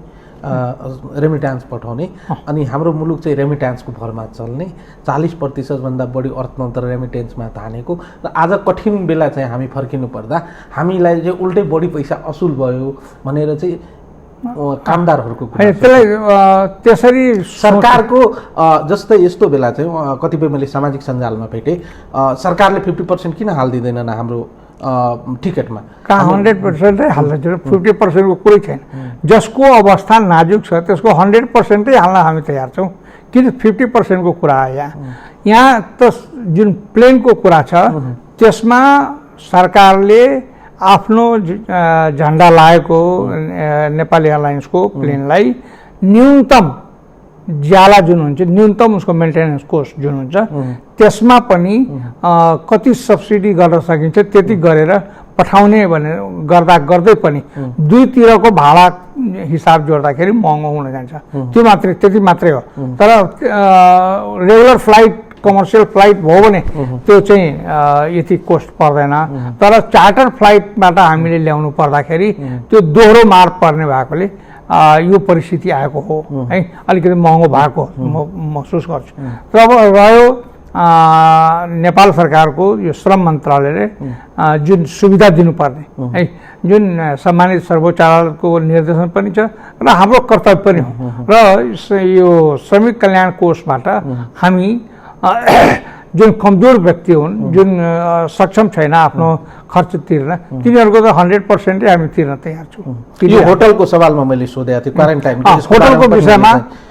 रेमिट्यान्स पठाउने, अनि हाम्रो मुलुक चाहिँ रेमिट्यान्सको भरमा चल्ने, 40% बढी अर्थतन्त्र रेमिटेन्समा तानेको र आज कठिन बेला चाहिँ हामी फर्किनु पर्दा हामीलाई चाहिँ उल्टै बढी पैसा असुल भयो भनेर चाहिँ कामदारहरूको त्यसलाई त्यसरी सरकारको जस्तै यस्तो बेला चाहिँ कतिपय मैले सामाजिक सञ्जालमा भेटेँ, सरकारले 50% किन हालिदिँदैनन् हाम्रो टिकटमा? कहाँ 100% हाल्छ, 50% को कुरै छैन। जसको अवस्था नाजुक छ त्यसको 100% हाल्न हामी तयार छौँ। किन 50% को कुरा आयो? यहाँ त जुन प्लेनको कुरा छ त्यसमा सरकारले आफ्नो झन्डा लागेको नेपाली एयरलाइन्सको प्लेनलाई न्यूनतम ज्याला जुन हुन्छ, न्यूनतम उसको मेन्टेनेन्स कोस्ट जुन हुन्छ त्यसमा पनि कति सब्सिडी गर्न सकिन्छ त्यति गरेर पठाउने भनेर गर्दै पनि दुईतिरको भाडा हिसाब जोड्दाखेरि महँगो हुन जान्छ। त्यो मात्रै, त्यति मात्रै हो। तर रेगुलर फ्लाइट, कमर्सियल फ्लाइट भयो भने त्यो चाहिँ यति कोस्ट पर्दैन। तर चार्टर फ्लाइटबाट हामीले ल्याउनु पर्दाखेरि त्यो दोहोरो मार पर्ने भएकोले यो परिस्थिति आएको हो है। अलिकति महँगो भएको म महसुस गर्छु। तर अब रह्यो नेपाल सरकारको यो श्रम मन्त्रालयले जुन सुविधा दिनुपर्ने है, जुन सम्मानित सर्वोच्च अदालतको निर्देशन पनि छ र हाम्रो कर्तव्य पनि हो। र यो श्रमिक कल्याण कोषबाट हामी जुन कमजोर व्यक्ति हुन्, जुन सक्षम छैन आफ्नो खर्च तिर्न, तिनीहरूको त 100% हामी तिर्न तयार छौँ। यो होटलको सवालमा मैले सोधेको थिएँ, क्वारेन्टाइन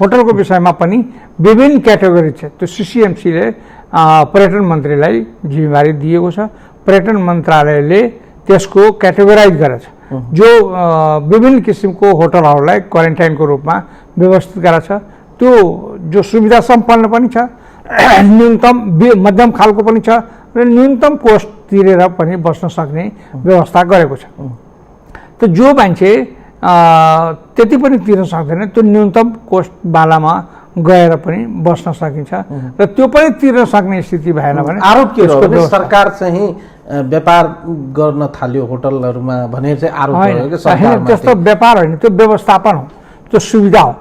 होटलको विषयमा पनि विभिन्न क्याटेगोरी छ। त्यो सिसिएमसीले पर्यटन मन्त्रीलाई जिम्मेवारी दिएको छ। पर्यटन मन्त्रालयले त्यसको क्याटेगोराइज गरेछ। जो विभिन्न किसिमको होटलहरूलाई क्वारेन्टाइनको रूपमा व्यवस्थित गरेछ। त्यो जो सुविधा सम्पन्न पनि छ, न्यूनतम मध्यम खालको पनि छ र न्यूनतम कोस्ट तिरेर पनि बस्न सक्ने व्यवस्था गरेको छ। त जो मान्छे त्यति पनि तिर्न सक्दैन, त्यो न्यूनतम कोस्ट बालामा गएर पनि बस्न सकिन्छ र त्यो पनि तिर्न सक्ने स्थिति भएन भने आरोप के हो? सरकार चाहिँ व्यापार गर्न थाल्यो होटलहरूमा भनेर चाहिँ आरोप गर्यो कि सरकारमा? त्यस्तो व्यापार होइन, त्यो व्यवस्थापन हो, त्यो सुविधा हो।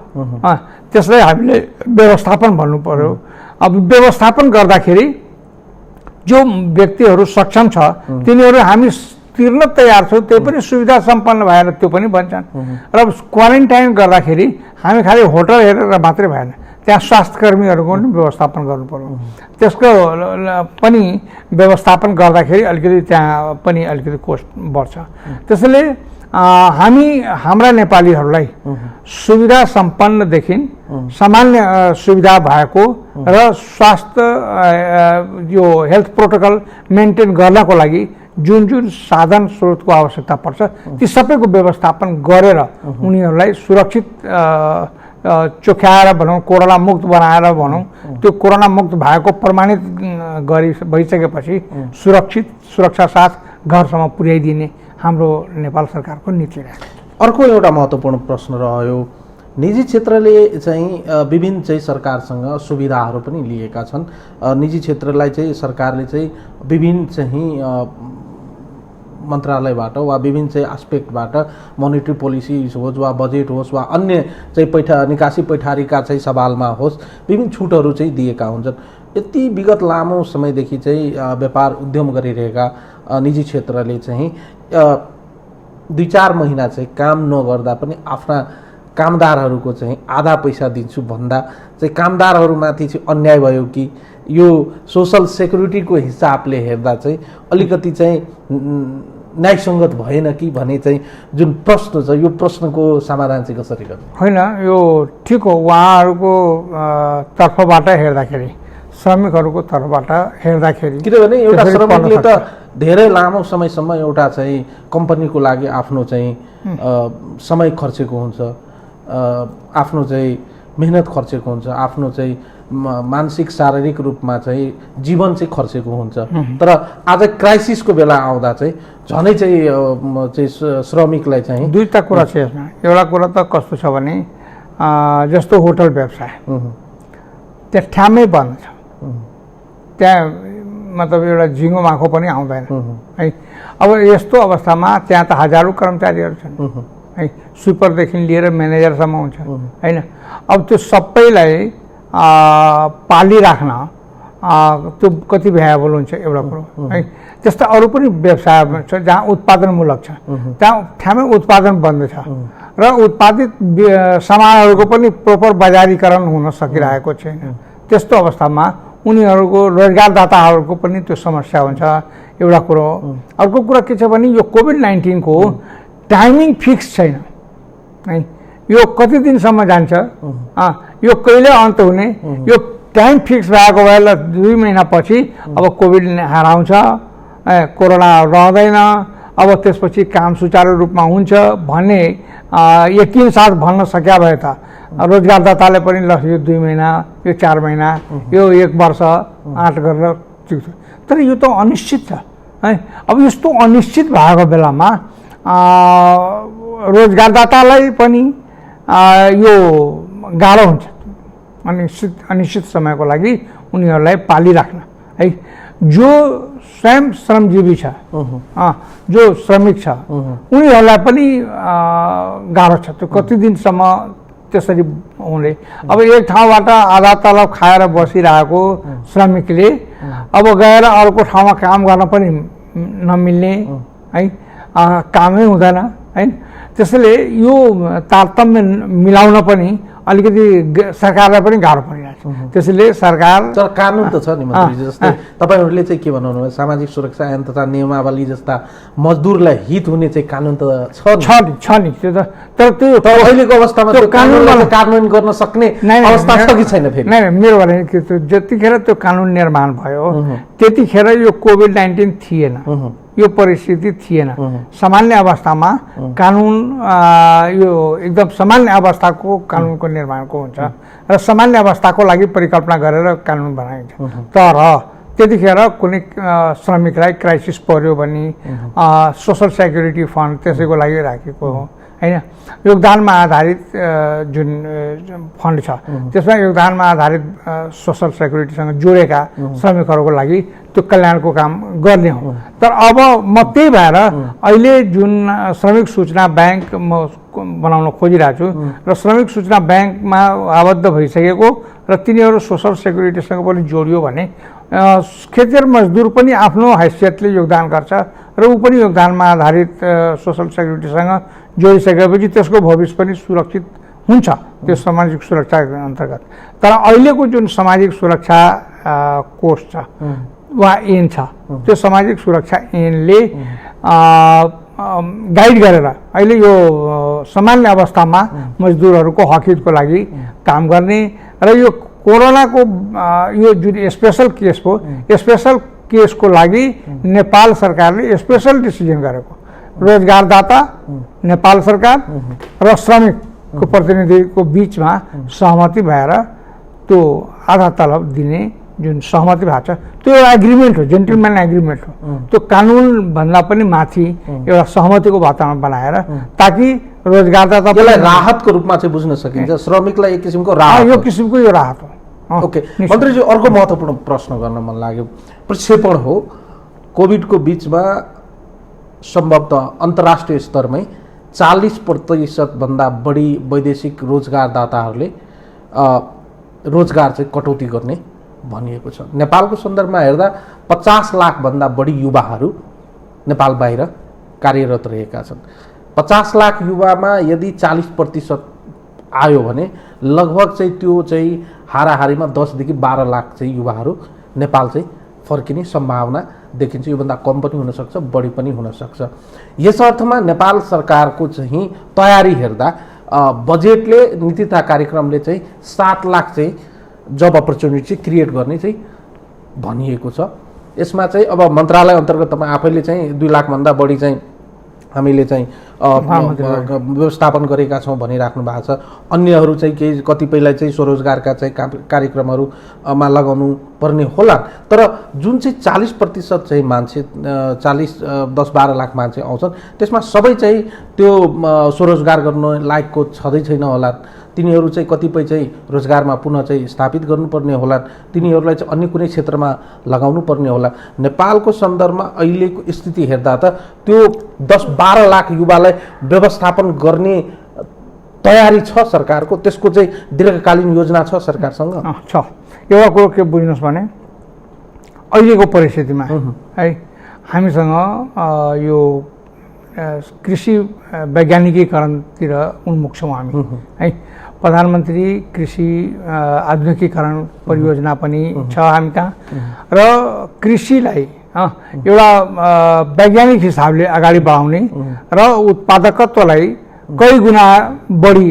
त्यसलाई हामीले व्यवस्थापन भन्नु पर्यो। अब व्यवस्थापन गर्दाखेरि जो व्यक्तिहरू सक्षम छ तिनीहरू हामी तिर्न तयार छौँ, त्यही पनि सुविधा सम्पन्न भएर त्यो पनि भन्छन्। र क्वारेन्टाइन गर्दाखेरि हामी खालि होटल हेरेर मात्रै भएन, त्यहाँ स्वास्थ्यकर्मीहरूको पनि व्यवस्थापन गर्नु पर्यो। त्यसको पनि व्यवस्थापन गर्दाखेरि अलिकति त्यहाँ पनि अलिकति कोस्ट बढ्छ। त्यसैले हामी हाम्रा नेपालीहरूलाई सुविधा सम्पन्नदेखि सामान्य सुविधा भएको र स्वास्थ्य यो हेल्थ प्रोटोकल मेन्टेन गर्नको लागि जुन जुन साधन स्रोतको आवश्यकता पर्छ ती सबैको व्यवस्थापन गरेर उनीहरूलाई सुरक्षित चोख्याएर भनौँ, कोरोना मुक्त बनाएर भनौँ, त्यो कोरोना मुक्त भएको प्रमाणित भइसकेपछि सुरक्षा साथ घरसम्म पुर्याइदिने हाम्रो नेपाल सरकारको नीति रह्यो। अर्को एउटा महत्त्वपूर्ण प्रश्न रह्यो, निजी क्षेत्रले चाहिँ विभिन्न चाहिँ सरकारसँग सुविधाहरू पनि लिएका छन्। निजी क्षेत्रलाई चाहिँ सरकारले चाहिँ विभिन्न चाहिँ मन्त्रालयबाट वा विभिन्न चाहिँ एस्पेक्टबाट मोनिटरी पोलिसी होस् वा बजेट होस् वा अन्य चाहिँ निकासी पैठारीका चाहिँ सवालमा होस् विभिन्न छुटहरू चाहिँ दिएका हुन्छन्। यति विगत लामो समयदेखि चाहिँ व्यापार उद्यम गरिरहेका निजी क्षेत्रले चाहिँ 2-4 महिना चाहिँ काम नगर्दा पनि आफ्ना कामदारहरूको चाहिँ आधा पैसा दिन्छु भन्दा चाहिँ कामदारहरूमाथि चाहिँ अन्याय भयो कि यो सोशल सेक्युरिटीको हिसाबले हेर्दा चाहिँ अलिकति चाहिँ न्यायसङ्गत भएन कि भने चाहिँ जुन प्रश्न छ यो प्रश्नको समाधान चाहिँ कसरी गर्नु? होइन, यो ठिक हो। उहाँहरूको तर्फबाट हेर्दाखेरि, श्रमिकहरूको तर्फबाट हेर्दाखेरि, किनभने एउटा श्रमिकले त धेरै लामो समयसम्म एउटा चाहिँ कम्पनीको लागि आफ्नो चाहिँ समय खर्चेको हुन्छ, आफ्नो चाहिँ मेहनत खर्चेको हुन्छ, आफ्नो चाहिँ मानसिक शारीरिक रूपमा चाहिँ जीवन चाहिँ खर्चेको हुन्छ। तर आज क्राइसिसको बेला आउँदा चाहिँ झनै चाहिँ श्रमिकलाई चाहिँ दुईवटा कुरा छ यसमा। एउटा कुरा त कस्तो छ भने जस्तो होटल व्यवसाय त्यहाँ ठ्यामै बन्द छ, त्यहाँ मतलब एउटा झिङ्गो माखो पनि आउँदैन है। अब यस्तो अवस्थामा त्यहाँ त हजारौँ कर्मचारीहरू छन् है, स्विपरदेखि लिएर म्यानेजरसम्म हुन्छ होइन। अब त्यो सबैलाई पालिराख्न त्यो कति भ्याएबल हुन्छ एउटा कुरो है। त्यस्ता अरू पनि व्यवसाय छ जहाँ उत्पादनमूलक छ, त्यहाँ ठ्यामै उत्पादन बन्द छ र उत्पादित सामानहरूको पनि प्रोपर बजारीकरण हुन सकिरहेको छैन। त्यस्तो अवस्थामा उनीहरूको रोजगारदाताहरूको पनि त्यो समस्या हुन्छ, एउटा कुरो। अर्को कुरा के छ भने यो कोभिड-19 को टाइमिङ फिक्स छैन है। यो कति दिनसम्म जान्छ, यो कहिले अन्त हुने, यो टाइम फिक्स भएको भए 2 महिनापछि अब कोभिड हराउँछ, कोरोना रहँदैन, अब त्यसपछि काम सुचारू रूपमा हुन्छ भन्ने यकिन साथ भन्न सकिया भए त रोजगारदाताले पनि ल यो 2 महिना, यो 4 महिना, यो 1 वर्ष आँट गरेर चिक्छ। तर यो त अनिश्चित छ है। अब यस्तो अनिश्चित भएको बेलामा रोजगारदातालाई पनि यो गाह्रो हुन्छ अनिश्चित समयको लागि उनीहरूलाई पालिराख्न है। जो स्वयं श्रमजीवी छ, जो श्रमिक छ, उनीहरूलाई पनि गाह्रो छ। त्यो कति दिनसम्म त्यसरी हुने। अब एक ठाउँबाट आधा तलब खाएर बसिरहेको श्रमिकले अब गएर अर्को ठाउँमा काम गर्न पनि नमिल्ने है, कामै हुँदैन है। त्यसैले यो तारतम्य मिलाउन पनि अलिकति सरकारलाई पनि गाह्रो परिरहेको छ। त्यसैले सरकार कानुन त छ नि मन्त्रीजी, जस्तै तपाईँहरूले चाहिँ के भन्नुहुन्छ, सामाजिक सुरक्षा ऐन तथा नियमावली जस्ता मजदुरलाई हित हुने चाहिँ कानुन त छ नि त्यो त। तर त्यो अहिलेको अवस्थामा त्यो कानुनलाई कार्यान्वयन गर्न सक्ने अवस्था छ कि छैन? फेरि नै मेरो भने के त्यो जतिखेर त्यो कानुन निर्माण भयो त्यतिखेर यो कोभिड-19 थिएन, यो परिस्थिति थिएन। सामान्य अवस्थामा कानुन यो एकदम सामान्य अवस्थाको कानुनको निर्माणको हुन्छ र सामान्य अवस्थाको लागि परिकल्पना गरेर कानुन बनाइन्छ। तर त्यतिखेर कुनै श्रमिकलाई क्राइसिस पर्यो भने सोसल सेक्युरिटी फन्ड त्यसैको लागि राखेको हो हैन। योगदानमा आधारित जुन फन्ड छ त्यसमा योगदानमा आधारित सोसल सेक्युरिटीसँग जोडेका श्रमिकहरूको लागि त्यो कल्याणको काम गर्ने हो। तर अब म त्यही भएर अहिले जुन श्रमिक सूचना बैंक म बनाउन खोजिरहेको छु र श्रमिक सूचना बैंकमा आबद्ध भइसकेको र तिनीहरू सोसल सेक्युरिटीसँग पनि जोडियो भने खेतिहर मजदुर पनि आफ्नो हैसियतले योगदान गर्छ र ऊ पनि योगदानमा आधारित सोसल सेक्युरिटीसँग जोडिसकेपछि त्यसको भविष्य पनि सुरक्षित हुन्छ त्यो सामाजिक सुरक्षा अन्तर्गत। तर अहिलेको जुन सामाजिक सुरक्षा कोष छ वा ऐन छ, त्यो सामाजिक सुरक्षा ऐनले गाइड गरेर अहिले यो सामान्य अवस्थामा मजदुरहरूको हकहितको लागि काम गर्ने र यो कोरोनाको यो जुन स्पेशल केस हो, स्पेशल केसको लागि नेपाल सरकारले स्पेशल डिसिजन गरेको। रोजगारदाता, नेपाल सरकार र श्रमिकको प्रतिनिधिको बिचमा सहमति भएर त्यो आधा तलब दिने जुन सहमति भएको छ त्यो एउटा एग्रिमेन्ट हो, जेन्टलम्यान एग्रिमेन्ट हो। त्यो कानुनभन्दा पनि माथि एउटा सहमतिको वातावरण बनाएर ताकि रोजगारदातालाई राहतको रूपमा चाहिँ बुझ्न सकिन्छ, श्रमिकलाई एक किसिमको राहत, यो किसिमको यो राहत हो। ओके मन्त्रीजी, अर्को महत्त्वपूर्ण प्रश्न गर्न मन लाग्यो, प्रक्षेपण हो। कोभिडको बिचमा सम्भवतः अन्तर्राष्ट्रिय स्तरमै 40% भन्दा बढी वैदेशिक रोजगारदाताहरूले रोजगार चाहिँ कटौती गर्ने भनिएको छ। नेपालको सन्दर्भमा हेर्दा 50 लाख भन्दा बढी युवाहरू नेपाल बाहिर कार्यरत रहेका छन्। 50 लाख युवामा यदि 40% आयो भने लगभग चाहिँ त्यो चाहिँ हाराहारीमा 10 देखि 12 लाख चाहिँ युवाहरू नेपाल चाहिँ फर्किने सम्भावना देखिन्छ। योभन्दा कम पनि हुनसक्छ, बढी पनि हुनसक्छ। यस अर्थमा नेपाल सरकारको चाहिँ तयारी हेर्दा बजेटले, नीति तथा कार्यक्रमले चाहिँ 7 लाख चाहिँ जब अपर्च्युनिटी क्रिएट गर्ने चाहिँ भनिएको छ। यसमा चाहिँ अब मन्त्रालय अन्तर्गत तपाईँ आफैले चाहिँ 2 लाखभन्दा बढी चाहिँ हामीले चाहिँ व्यवस्थापन गरेका छौँ भनिराख्नु भएको छ। अन्यहरू चाहिँ केही कतिपयलाई चाहिँ स्वरोजगारका चाहिँ कार्यक्रमहरूमा लगाउनु पर्ने होला। तर जुन चाहिँ 40% चाहिँ मान्छे 10-12 लाख मान्छे आउँछन् त्यसमा सबै चाहिँ त्यो स्वरोजगार गर्नु लायकको छँदै छैन होला। तिनीहरू चाहिँ कतिपय चाहिँ रोजगारमा पुनः चाहिँ स्थापित गर्नुपर्ने होला, तिनीहरूलाई चाहिँ अन्य कुनै क्षेत्रमा लगाउनु पर्ने होला। नेपालको सन्दर्भमा अहिलेको स्थिति हेर्दा त त्यो 10-12 लाख युवालाई व्यवस्थापन गर्ने तयारी छ सरकारको, त्यसको चाहिँ दीर्घकालीन योजना छ सरकारसँग? छ। एउटा कुरो के बुझ्नुहोस् भने अहिलेको परिस्थितिमा है हामीसँग यो कृषि वैज्ञानिकीकरणतिर उन्मुख छौँ हामी है। प्रधानमन्त्री कृषि आधुनिकीकरण परियोजना पनि छ हामी कहाँ र कृषिलाई एउटा वैज्ञानिक हिसाबले अगाडि बढाउने र उत्पादकत्वलाई कई गुणा बढी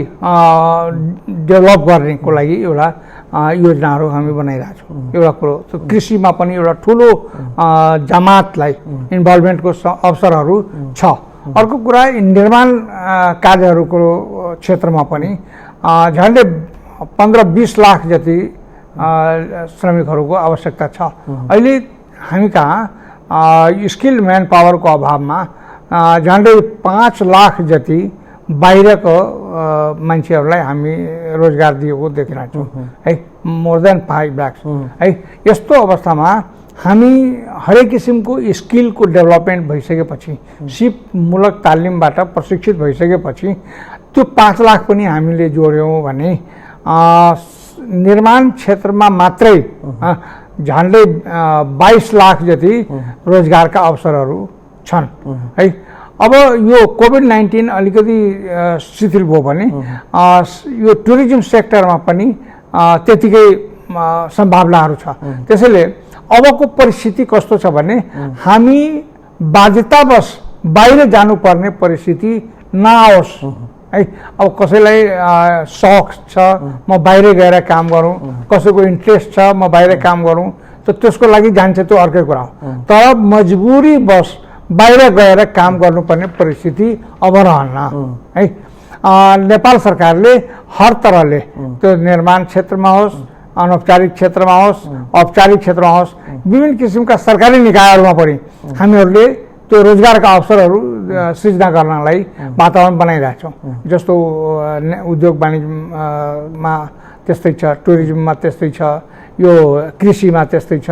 डेभलप गर्नेको लागि एउटा योजनाहरू हामी बनाइरहेको छौँ। एउटा कुरो कृषिमा पनि एउटा ठुलो जमातलाई इन्भल्भमेन्टको अवसरहरू छ। अर्को कुरा निर्माण कार्यहरूको क्षेत्रमा पनि झन्डै 15-20 लाख जति श्रमिकहरूको आवश्यकता छ। अहिले हामी कहाँ स्किल म्यान पावरको अभावमा झन्डै 5 लाख जति बाहिरको मान्छेहरूलाई हामी रोजगार दिएको देखिरहेको छौँ है, मोर देन 5 लाख है। यस्तो अवस्थामा हामी हरेक किसिमको स्किलको डेभलपमेन्ट भइसकेपछि, सिपमूलक तालिमबाट प्रशिक्षित भइसकेपछि त्यो 5 लाख पनि हामीले जोड्यौँ भने निर्माण क्षेत्रमा मात्रै झन्डै 22 लाख जति रोजगारका अवसरहरू छन् है। अब यो कोभिड-19 अलिकति शिथिल भयो भने यो टुरिज्म सेक्टरमा पनि त्यतिकै सम्भावनाहरू छ। त्यसैले अबको परिस्थिति कस्तो छ भने हामी बाध्यतावश बाहिर जानुपर्ने परिस्थिति नआओस् है। अब कसैलाई शौक छ म बाहिर गएर काम गरौँ, कसैको इन्ट्रेस्ट छ म बाहिर काम गरौँ, त त्यसको लागि जान्छ, त्यो अर्कै कुरा हो। तर मजबुरी बस बाहिर गएर काम गर्नुपर्ने परिस्थिति अब रहन्न है। नेपाल सरकारले हर तरहले त्यो निर्माण क्षेत्रमा होस्, अनौपचारिक क्षेत्रमा होस्, औपचारिक क्षेत्रमा होस्, विभिन्न किसिमका सरकारी निकायहरूमा पनि हामीहरूले त्यो रोजगारका अवसरहरू सृजना गर्नलाई वातावरण बनाइरहेका छौँ। जस्तो उद्योग वाणिज्यमा त्यस्तै छ, टुरिज्ममा त्यस्तै छ, यो कृषिमा त्यस्तै छ।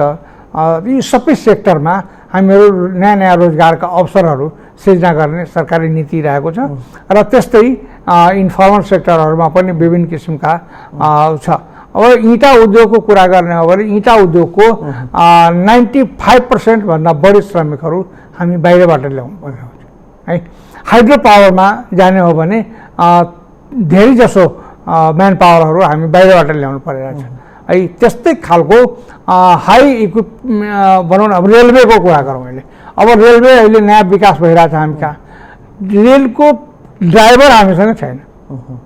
यी सबै सेक्टरमा हामीहरू नयाँ नयाँ रोजगारका अवसरहरू सृजना गर्ने सरकारी नीति रहेको छ र त्यस्तै इन्फर्मल सेक्टरहरूमा पनि विभिन्न किसिमका छ। अब इँटा उद्योगको कुरा गर्ने हो भने इँटा उद्योगको 95% भन्दा बढी श्रमिकहरू हामी बाहिरबाट ल्याउनु पर्ने हुन्छ है। हाइड्रो पावरमा जाने हो भने धेरै जसो म्यान पावरहरू हामी बाहिरबाट ल्याउनु परिरहेको छ है। त्यस्तै खालको हाई इक्विप भनौँ न, अब रेलवेको कुरा गरौँ अहिले। अब रेलवे अहिले नयाँ विकास भइरहेछ हामी कहाँ, रेलको ड्राइभर हामीसँग छैन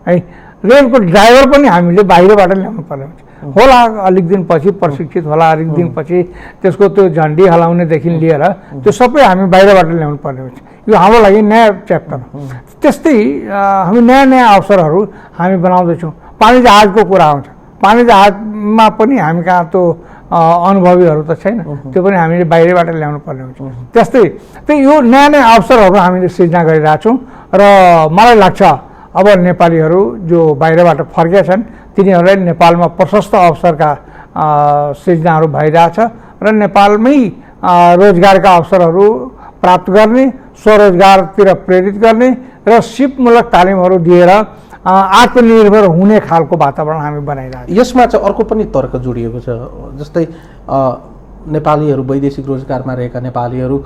है। रेलको ड्राइभर पनि हामीले बाहिरबाट ल्याउनु पर्ने हुन्छ। होला अलिक दिनपछि प्रशिक्षित होला, अलिक दिनपछि त्यसको त्यो झन्डी हलाउनेदेखि लिएर त्यो सबै हामी बाहिरबाट ल्याउनु पर्ने हुन्छ। यो हाम्रो लागि नयाँ च्याप्टर हो। त्यस्तै हामी नयाँ नयाँ अवसरहरू हामी बनाउँदैछौँ। पानी जहाजको कुरा आउँछ, पानी जहाजमा पनि हामी कहाँ त्यो अनुभवीहरू त छैन, त्यो पनि हामीले बाहिरबाट ल्याउनु पर्ने हुन्छ। त्यस्तै यो नयाँ नयाँ अवसरहरू हामीले सृजना गरिरहेछौँ र मलाई लाग्छ अब नेपालीहरू जो बाहिरबाट फर्केका छन् तिनीहरूलाई नेपालमा प्रशस्त अवसरका सृजनाहरू भइरहेछ र नेपालमै रोजगारका अवसरहरू प्राप्त गर्ने, स्वरोजगारतिर प्रेरित गर्ने र सिपमूलक तालिमहरू दिएर आत्मनिर्भर हुने खालको वातावरण हामी बनाइरहेको छौँ। यसमा चाहिँ अर्को पनि तर्क जोडिएको छ। जस्तै नेपालीहरू वैदेशिक रोजगारमा रहेका नेपालीहरू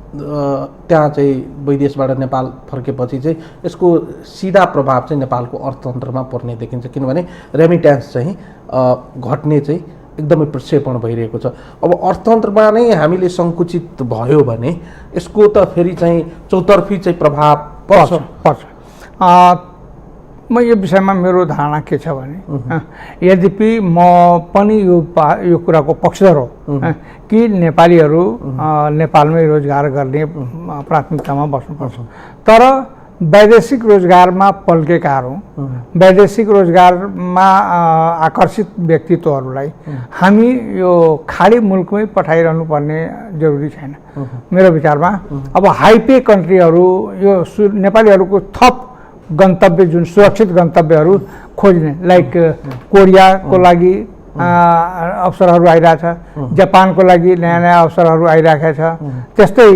त्यहाँ चाहिँ विदेशबाट नेपाल फर्केपछि चाहिँ यसको सिधा प्रभाव चाहिँ नेपालको अर्थतन्त्रमा पर्ने देखिन्छ, किनभने रेमिट्यान्स चाहिँ घट्ने चाहिँ एकदमै प्रक्षेपण भइरहेको छ। अब अर्थतन्त्रमा नै हामीले सङ्कुचित भयो भने यसको त फेरि चाहिँ चौतर्फी चाहिँ प्रभाव पर्छ। म यो विषयमा मेरो धारणा के छ भने यद्यपि म पनि यो कुराको पक्षधर हो कि नेपालीहरू नेपालमै रोजगार गर्ने प्राथमिकतामा बस्नुपर्छ। तर वैदेशिक रोजगारमा पल्केकाहरू, वैदेशिक रोजगारमा आकर्षित व्यक्तित्वहरूलाई हामी यो खाडी मुल्कमै पठाइरहनु पर्ने जरुरी छैन मेरो विचारमा। अब हाइपे कन्ट्रीहरू यो नेपालीहरूको थप गन्तव्य, जुन सुरक्षित गन्तव्यहरू खोज्ने, लाइक कोरियाको लागि अवसरहरू आइरहेछ, जापानको लागि नयाँ नयाँ अवसरहरू आइरहेको छ, त्यस्तै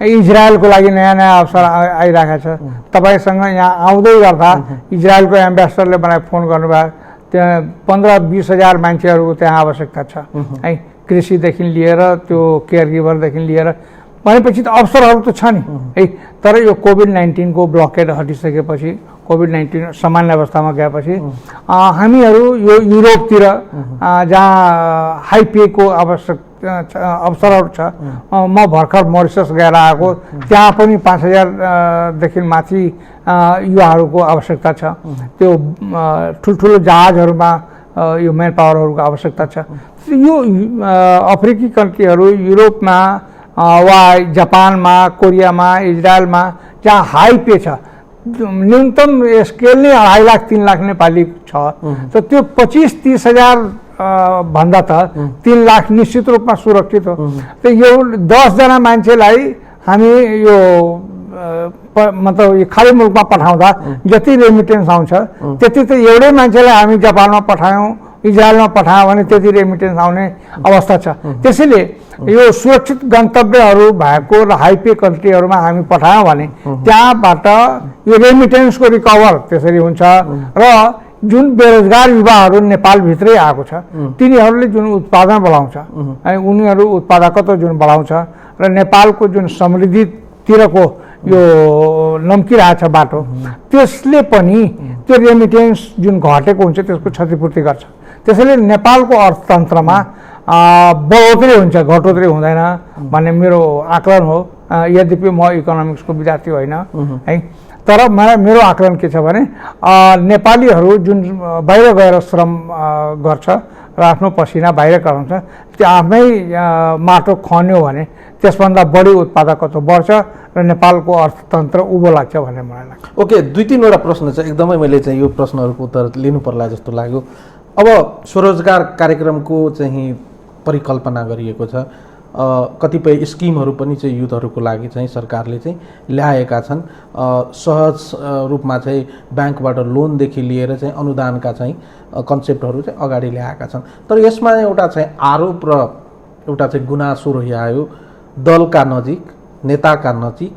इजरायलको लागि नयाँ नयाँ अवसर आइरहेको छ। तपाईँसँग यहाँ आउँदै गर्दा इजरायलको एम्बेसडरले मलाई फोन गर्नुभयो, त्यहाँ 15-20 हजार मान्छेहरूको त्यहाँ आवश्यकता छ है, कृषिदेखि लिएर त्यो केयर गिभरदेखि लिएर भनेपछि त अवसरहरू त छ नि है। तर यो कोभिड-19 को ब्लकेड हटिसकेपछि, कोभिड-19 सामान्य अवस्थामा गएपछि हामीहरू यो युरोपतिर जहाँ हाइपेको अवसरहरू छ, म भर्खर मोरिसस गएर आएको, त्यहाँ पनि 5000 माथि युवाहरूको आवश्यकता छ। त्यो ठुल्ठुलो जहाजहरूमा यो म्यान पावरहरूको आवश्यकता छ। यो अफ्रिकी कन्ट्रीहरू, युरोपमा वा जापानमा, कोरियामा, इजरायलमा जहाँ हाई पे छ, न्यूनतम स्केल नै 2.5 लाख 3 लाख नेपाली छ, त त्यो 25-30 हजार भन्दा त 3 लाख निश्चित रूपमा सुरक्षित हो। त यो 10 जना मान्छेलाई हामी यो मतलब यो खाली मुलुकमा पठाउँदा जति रेमिटेन्स आउँछ त्यति त एउटै मान्छेलाई हामी जापानमा पठायौँ इजरायलमा पठायौँ भने त्यति रेमिटेन्स आउने अवस्था छ। त्यसैले यो सुरक्षित गन्तव्यहरू भएको र हाइपे कन्ट्रीहरूमा हामी पठायौँ भने त्यहाँबाट यो रेमिटेन्सको रिकभर त्यसरी हुन्छ र जुन बेरोजगार युवाहरू नेपालभित्रै आएको छ तिनीहरूले जुन उत्पादन बढाउँछ अनि उनीहरू उत्पादकत्व जुन बढाउँछ र नेपालको जुन समृद्धितिरको यो लम्किरहेछ बाटो त्यसले पनि त्यो रेमिटेन्स जुन घटेको हुन्छ त्यसको क्षतिपूर्ति गर्छ। त्यसैले नेपालको अर्थतन्त्रमा बढोत्तरी हुन्छ घटोत्तरी हुँदैन भन्ने मेरो आकलन हो। यद्यपि म इकोनोमिक्सको विद्यार्थी होइन है, तर मेरो आकलन के छ भने नेपालीहरू जुन बाहिर गएर श्रम गर्छ र आफ्नो पसिना बाहिर गराउँछ त्यो आफ्नै माटो खन्यो भने त्यसभन्दा बढी उत्पादकत्व बढ्छ र नेपालको अर्थतन्त्र उभो लाग्छ भन्ने मलाई लाग्छ। ओके, 2-3वटा प्रश्न छ एकदमै मैले चाहिँ यो प्रश्नहरूको उत्तर लिनु पर्ला जस्तो लाग्यो। अब स्वरोजगार कार्यक्रमको चाहिँ परिकल्पना गरिएको छ, कतिपय स्किमहरू पनि चाहिँ युथहरूको लागि चाहिँ सरकारले चाहिँ ल्याएका छन्। सहज रूपमा चाहिँ ब्याङ्कबाट लोनदेखि लिएर चाहिँ अनुदानका चाहिँ कन्सेप्टहरू चाहिँ अगाडि ल्याएका छन्। तर यसमा एउटा चाहिँ आरोप र एउटा चाहिँ गुनासो रहिआयो, दलका नजिक नेताका नजिक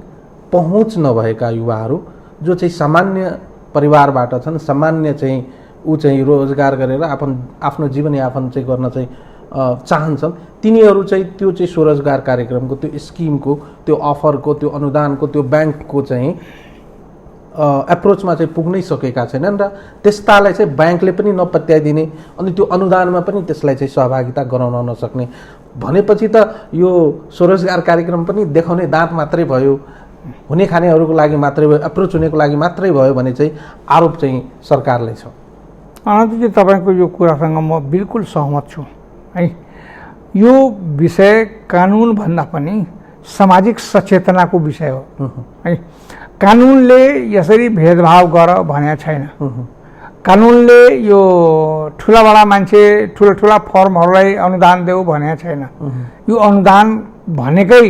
पहुँच नभएका युवाहरू जो चाहिँ सामान्य परिवारबाट छन्, सामान्य चाहिँ ऊ चाहिँ रोजगार गरेर आफ्नो जीवनयापन चाहिँ गर्न चाहिँ चाहन्छन्, तिनीहरू चाहिँ त्यो चाहिँ स्वरोजगार कार्यक्रमको त्यो स्किमको त्यो अफरको त्यो अनुदानको त्यो ब्याङ्कको चाहिँ एप्रोचमा चाहिँ पुग्नै सकेका छैनन् र त्यस्तालाई चाहिँ ब्याङ्कले पनि नपत्याइदिने अनि त्यो अनुदानमा पनि त्यसलाई चाहिँ सहभागिता गराउन नसक्ने भनेपछि त यो स्वरोजगार कार्यक्रम पनि देखाउने दाँत मात्रै भयो, हुने खानेहरूको लागि मात्रै भयो, एप्रोच हुनेको लागि मात्रै भयो भने चाहिँ आरोप चाहिँ सरकारलाई छ। अनन्तजी, तपाईँको यो कुरासँग म बिल्कुल सहमत छु है। यो विषय कानुनभन्दा पनि सामाजिक सचेतनाको विषय हो है। कानुनले यसरी भेदभाव गर भनेको छैन। कानुनले यो ठुलाबडा मान्छे ठुला फर्महरूलाई अनुदान देऊ भनेको छैन। यो अनुदान भनेकै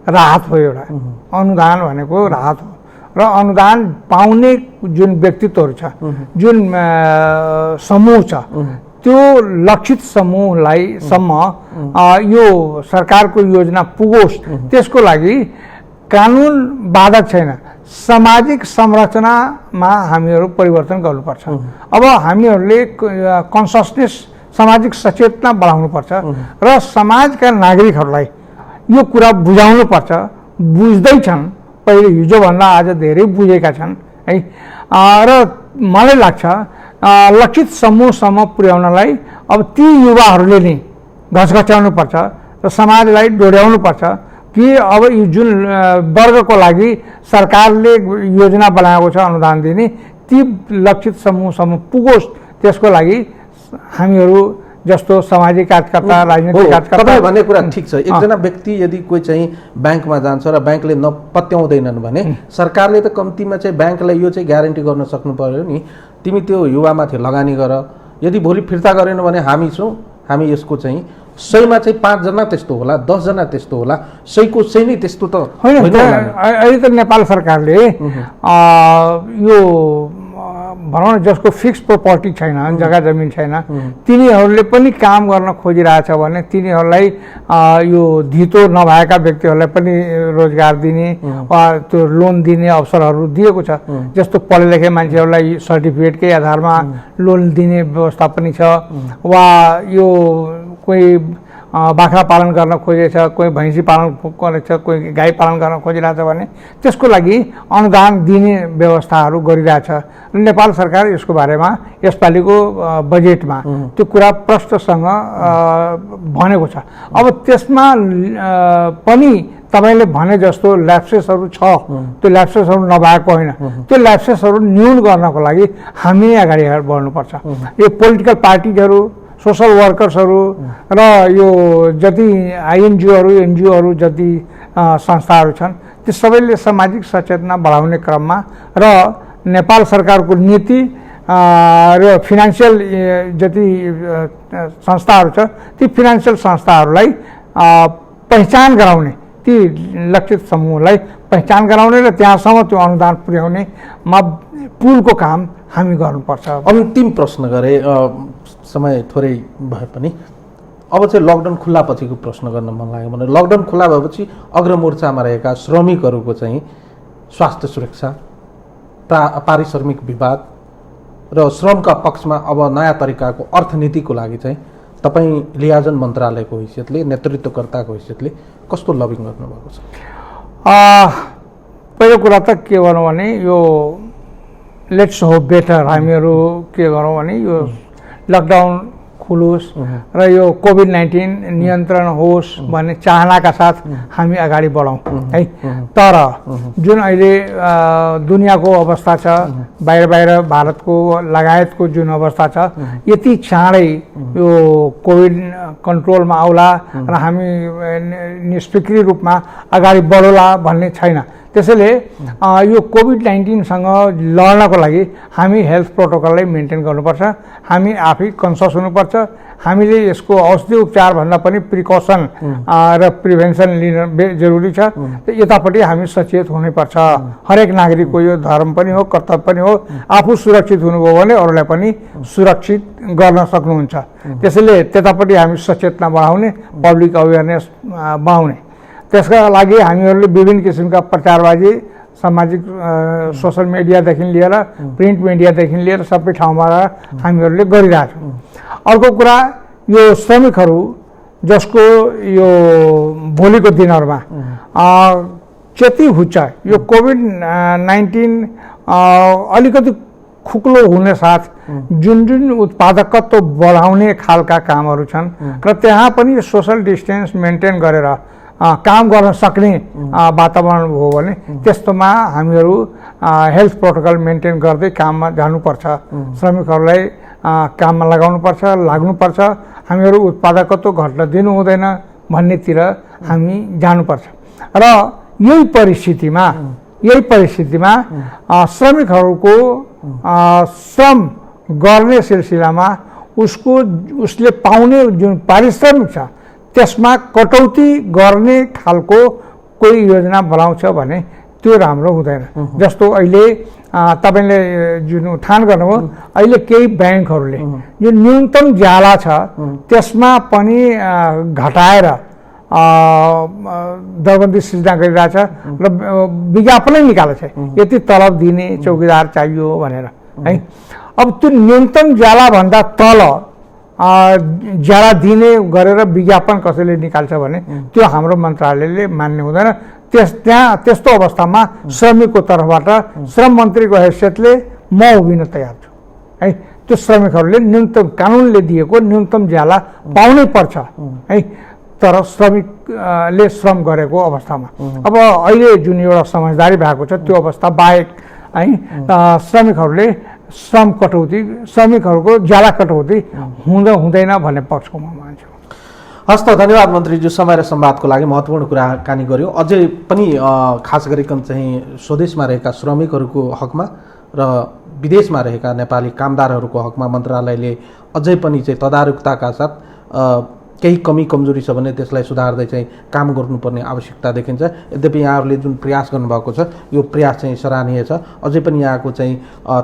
राहत हो, एउटा अनुदान भनेको राहत हो र अनुदान पाउने जुन व्यक्तित्वहरू छ, जुन समूह छ, त्यो लक्षित समूहलाई सम्म यो सरकारको योजना पुगोस् त्यसको लागि कानुन बाधक छैन। सामाजिक संरचनामा हामीहरू परिवर्तन गर्नुपर्छ। अब हामीहरूले कन्ससनेस सामाजिक सचेतना बढाउनुपर्छ र समाजका नागरिकहरूलाई यो कुरा बुझाउनुपर्छ। बुझ्दैछन्, पहिले हिजोभन्दा आज धेरै बुझेका छन् है। र मलाई लाग्छ लक्षित समूहसम्म पुर्याउनलाई अब ती युवाहरूले नै घचघच्याउनुपर्छ र समाजलाई डोर्याउनुपर्छ कि अब यो जुन वर्गको लागि सरकारले योजना बनाएको छ अनुदान दिने, ती लक्षित समूहसम्म पुगोस् त्यसको लागि हामीहरू जस्तो सामाजिक कार्यकर्ता, राजनीतिक कार्यकर्ता भन्ने कुरा ठिक छ। एकजना व्यक्ति यदि कोही चाहिँ ब्याङ्कमा जान्छ र ब्याङ्कले नपत्याउँदैनन् भने सरकारले त कम्तीमा चाहिँ ब्याङ्कलाई यो चाहिँ ग्यारेन्टी गर्न सक्नु पर्यो नि, तिमी त्यो युवामाथि लगानी गर, यदि भोलि फिर्ता गरेन भने हामी छौँ, हामी यसको चाहिँ 100मा चाहिँ 5 जना त्यस्तो होला, 10 जना त्यस्तो होला, 100को 100 नै त्यस्तो त होइन। अहिले त नेपाल सरकारले यो भनौँ न जसको फिक्स प्रोपर्टी छैन, जग्गा जमिन छैन, तिनीहरूले पनि काम गर्न खोजिरहेछ भने तिनीहरूलाई यो धितो नभएका व्यक्तिहरूलाई पनि रोजगार दिने वा त्यो लोन दिने अवसरहरू दिएको छ। जस्तो पढे लेखे मान्छेहरूलाई सर्टिफिकेटकै आधारमा लोन दिने व्यवस्था पनि छ। वा यो कोही बाख्रा पालन गर्न खोजेछ, कोही भैँसी पालन गरेछ, कोही गाई पालन गर्न खोजिरहेछ भने त्यसको लागि अनुदान दिने व्यवस्थाहरू गरिरहेछ। र नेपाल सरकार यसको बारेमा यसपालिको बजेटमा त्यो कुरा प्रष्टसँग भनेको छ। अब त्यसमा पनि तपाईँले भने जस्तो ल्याप्सेसहरू छ, त्यो ल्याप्सेसहरू नभएको होइन। त्यो ल्याप्सेसहरू न्यून गर्नको लागि हामी अगाडि बढ्नुपर्छ। यो पोलिटिकल पार्टिजहरू, सोसल वर्कर्सहरू र यो जति आइएनजिओहरू, एनजिओहरू, जति संस्थाहरू छन् ती सबैले सामाजिक सचेतना बढाउने क्रममा र नेपाल सरकारको नीति र फिनान्सियल जति संस्थाहरू छ ती फिनान्सियल संस्थाहरूलाई पहिचान गराउने ती लक्षित समूहलाई पहिचान गराउने र त्यहाँसम्म त्यो अनुदान पुर्याउनेमा पुलको काम हामी गर्नुपर्छ। अन्तिम प्रश्न गरे, समय थोरै भए पनि अब चाहिँ लकडाउन खुल्ला पछिको प्रश्न गर्न मन लाग्यो भने लकडाउन खुल्ला भएपछि अग्रमोर्चामा रहेका श्रमिकहरूको चाहिँ स्वास्थ्य सुरक्षा, पारिश्रमिक विवाद र श्रमका पक्षमा अब नयाँ तरिकाको अर्थनीतिको लागि चाहिँ तपाईँ लियाजन मन्त्रालयको हैसियतले, नेतृत्वकर्ताको हैसियतले कस्तो लबिङ गर्नुभएको छ? पहिलो कुरा त के भनौँ भने यो लेट्स होप बेटर, हामीहरू के गरौँ भने यो लकडाउन खुलोस् र यो कोभिड-19 नियन्त्रण होस् भन्ने चाहनाका साथ हामी अगाडि बढौँ है। तर जुन अहिले दुनियाँको अवस्था छ, बाहिर भारतको लगायतको जुन अवस्था छ, यति चाँडै यो कोभिड कन्ट्रोलमा आउला र हामी निष्क्रिय रूपमा अगाडि बढौला भन्ने छैन। त्यसैले यो कोभिड-19सँग लड्नको लागि हामी हेल्थ प्रोटोकललाई मेन्टेन गर्नुपर्छ, हामी आफै कन्सियस हुनुपर्छ। हामीले यसको औषधि उपचारभन्दा पनि प्रिकसन र प्रिभेन्सन लिन जरुरी छ। यतापट्टि हामी सचेत हुनैपर्छ। हरेक नागरिकको यो धर्म पनि हो, कर्तव्य पनि हो। आफू सुरक्षित हुनुभयो भने अरूलाई पनि सुरक्षित गर्न सक्नुहुन्छ। त्यसैले त्यतापट्टि हामी सचेतना बढाउने, पब्लिक अवेरनेस बढाउने। त्यसका लागि हामीहरूले विभिन्न किसिमका प्रचारबाजी सामाजिक सोसल मिडियादेखि लिएर प्रिन्ट मिडियादेखि लिएर सबै ठाउँमा हामीहरूले गरिरहेछौँ। अर्को कुरा यो श्रमिकहरू जसको यो भोलिको दिनहरूमा क्षति हुन्छ, यो कोभिड-19 अलिकति खुक्लो हुने साथ जुन उत्पादकत्व बढाउने खालका कामहरू छन् र त्यहाँ पनि सोसल डिस्टेन्स मेन्टेन गरेर काम गर्न सक्ने वातावरण हो भने त्यस्तोमा हामीहरू हेल्थ प्रोटोकल मेन्टेन गर्दै काममा जानुपर्छ। श्रमिकहरूलाई काममा लाग्नुपर्छ। हामीहरू उत्पादकत्व घट्न दिनु हुँदैन भन्नेतिर हामी जानुपर्छ। र यही परिस्थितिमा श्रमिकहरूको श्रम गर्ने सिलसिलामा उसले पाउने जुन पारिश्रमिक छ त्यसमा कटौती गर्ने खालको कोही योजना बनाउँछ भने त्यो राम्रो हुँदैन। जस्तो अहिले तपाईँले जुन उठान गर्नुभयो, अहिले केही ब्याङ्कहरूले जो न्यूनतम ज्याला छ त्यसमा पनि घटाएर दरबन्दी सिर्जना गरिरहेछ र विज्ञापनै निकालेको छ, यति तलब दिने चौकीदार चाहियो भनेर है। अब त्यो न्यूनतम ज्यालाभन्दा तल ज्याला दिने गरेर विज्ञापन कसैले निकाल्छ भने त्यो हाम्रो मन्त्रालयले मान्ने हुँदैन। त्यस्तो अवस्थामा श्रमिकको तर्फबाट श्रम मन्त्रीको हैसियतले म उभिन तयार छु है। त्यो श्रमिकहरूले न्यूनतम कानुनले दिएको न्यूनतम ज्याला पाउनै पर्छ है। तर श्रमिकले श्रम गरेको अवस्थामा अब अहिले जुन एउटा समझदारी भएको छ त्यो अवस्था बाहेक है श्रमिकहरूले श्रमिकहरूको ज्याला कटौती हुँदैन भन्ने पक्षको म मान्छु। हस् त, धन्यवाद मन्त्रीज्यू, समय र संवादको लागि महत्त्वपूर्ण कुराकानी गर्यो। अझै पनि खास गरिकन चाहिँ स्वदेशमा रहेका श्रमिकहरूको हकमा र विदेशमा रहेका नेपाली कामदारहरूको हकमा मन्त्रालयले अझै पनि चाहिँ तदारुकताका साथ केही कमी कमजोरी छ भने त्यसलाई सुधार्दै चाहिँ काम गर्नुपर्ने आवश्यकता देखिन्छ। यद्यपि यहाँहरूले जुन प्रयास गर्नुभएको छ यो प्रयास चाहिँ सराहनीय छ। अझै पनि यहाँको चाहिँ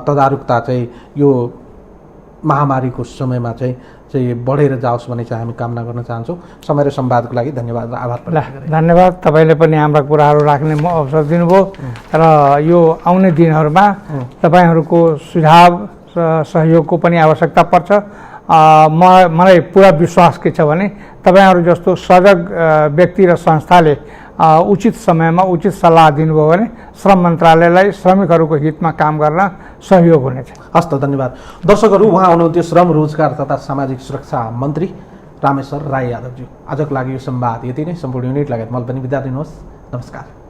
तदारुकता चाहिँ यो महामारीको समयमा चाहिँ बढेर जाओस् भन्ने चाहिँ हामी कामना गर्न चाहन्छौँ। समय र संवादको लागि धन्यवाद र आभार प्रकट गरेँ। धन्यवाद, तपाईँले पनि हाम्रा कुराहरू राख्ने अवसर दिनुभयो र यो आउने दिनहरूमा तपाईँहरूको सुझाव सहयोगको पनि आवश्यकता पर्छ। मलाई पुरा विश्वास के छ भने तपाईँहरू जस्तो सजग व्यक्ति र संस्थाले उचित समयमा उचित सल्लाह दिनुभयो भने श्रम मन्त्रालयलाई श्रमिकहरूको हितमा काम गर्न सहयोग हुनेछ। हस् त, धन्यवाद। दर्शकहरू, उहाँ हुनुहुन्थ्यो श्रम रोजगार तथा सामाजिक सुरक्षा मन्त्री रामेश्वर राई यादवज्यू। आजको लागि यो संवाद यति नै। सम्पूर्ण युनिट लगायत मलाई पनि बिदा दिनुहोस्। नमस्कार।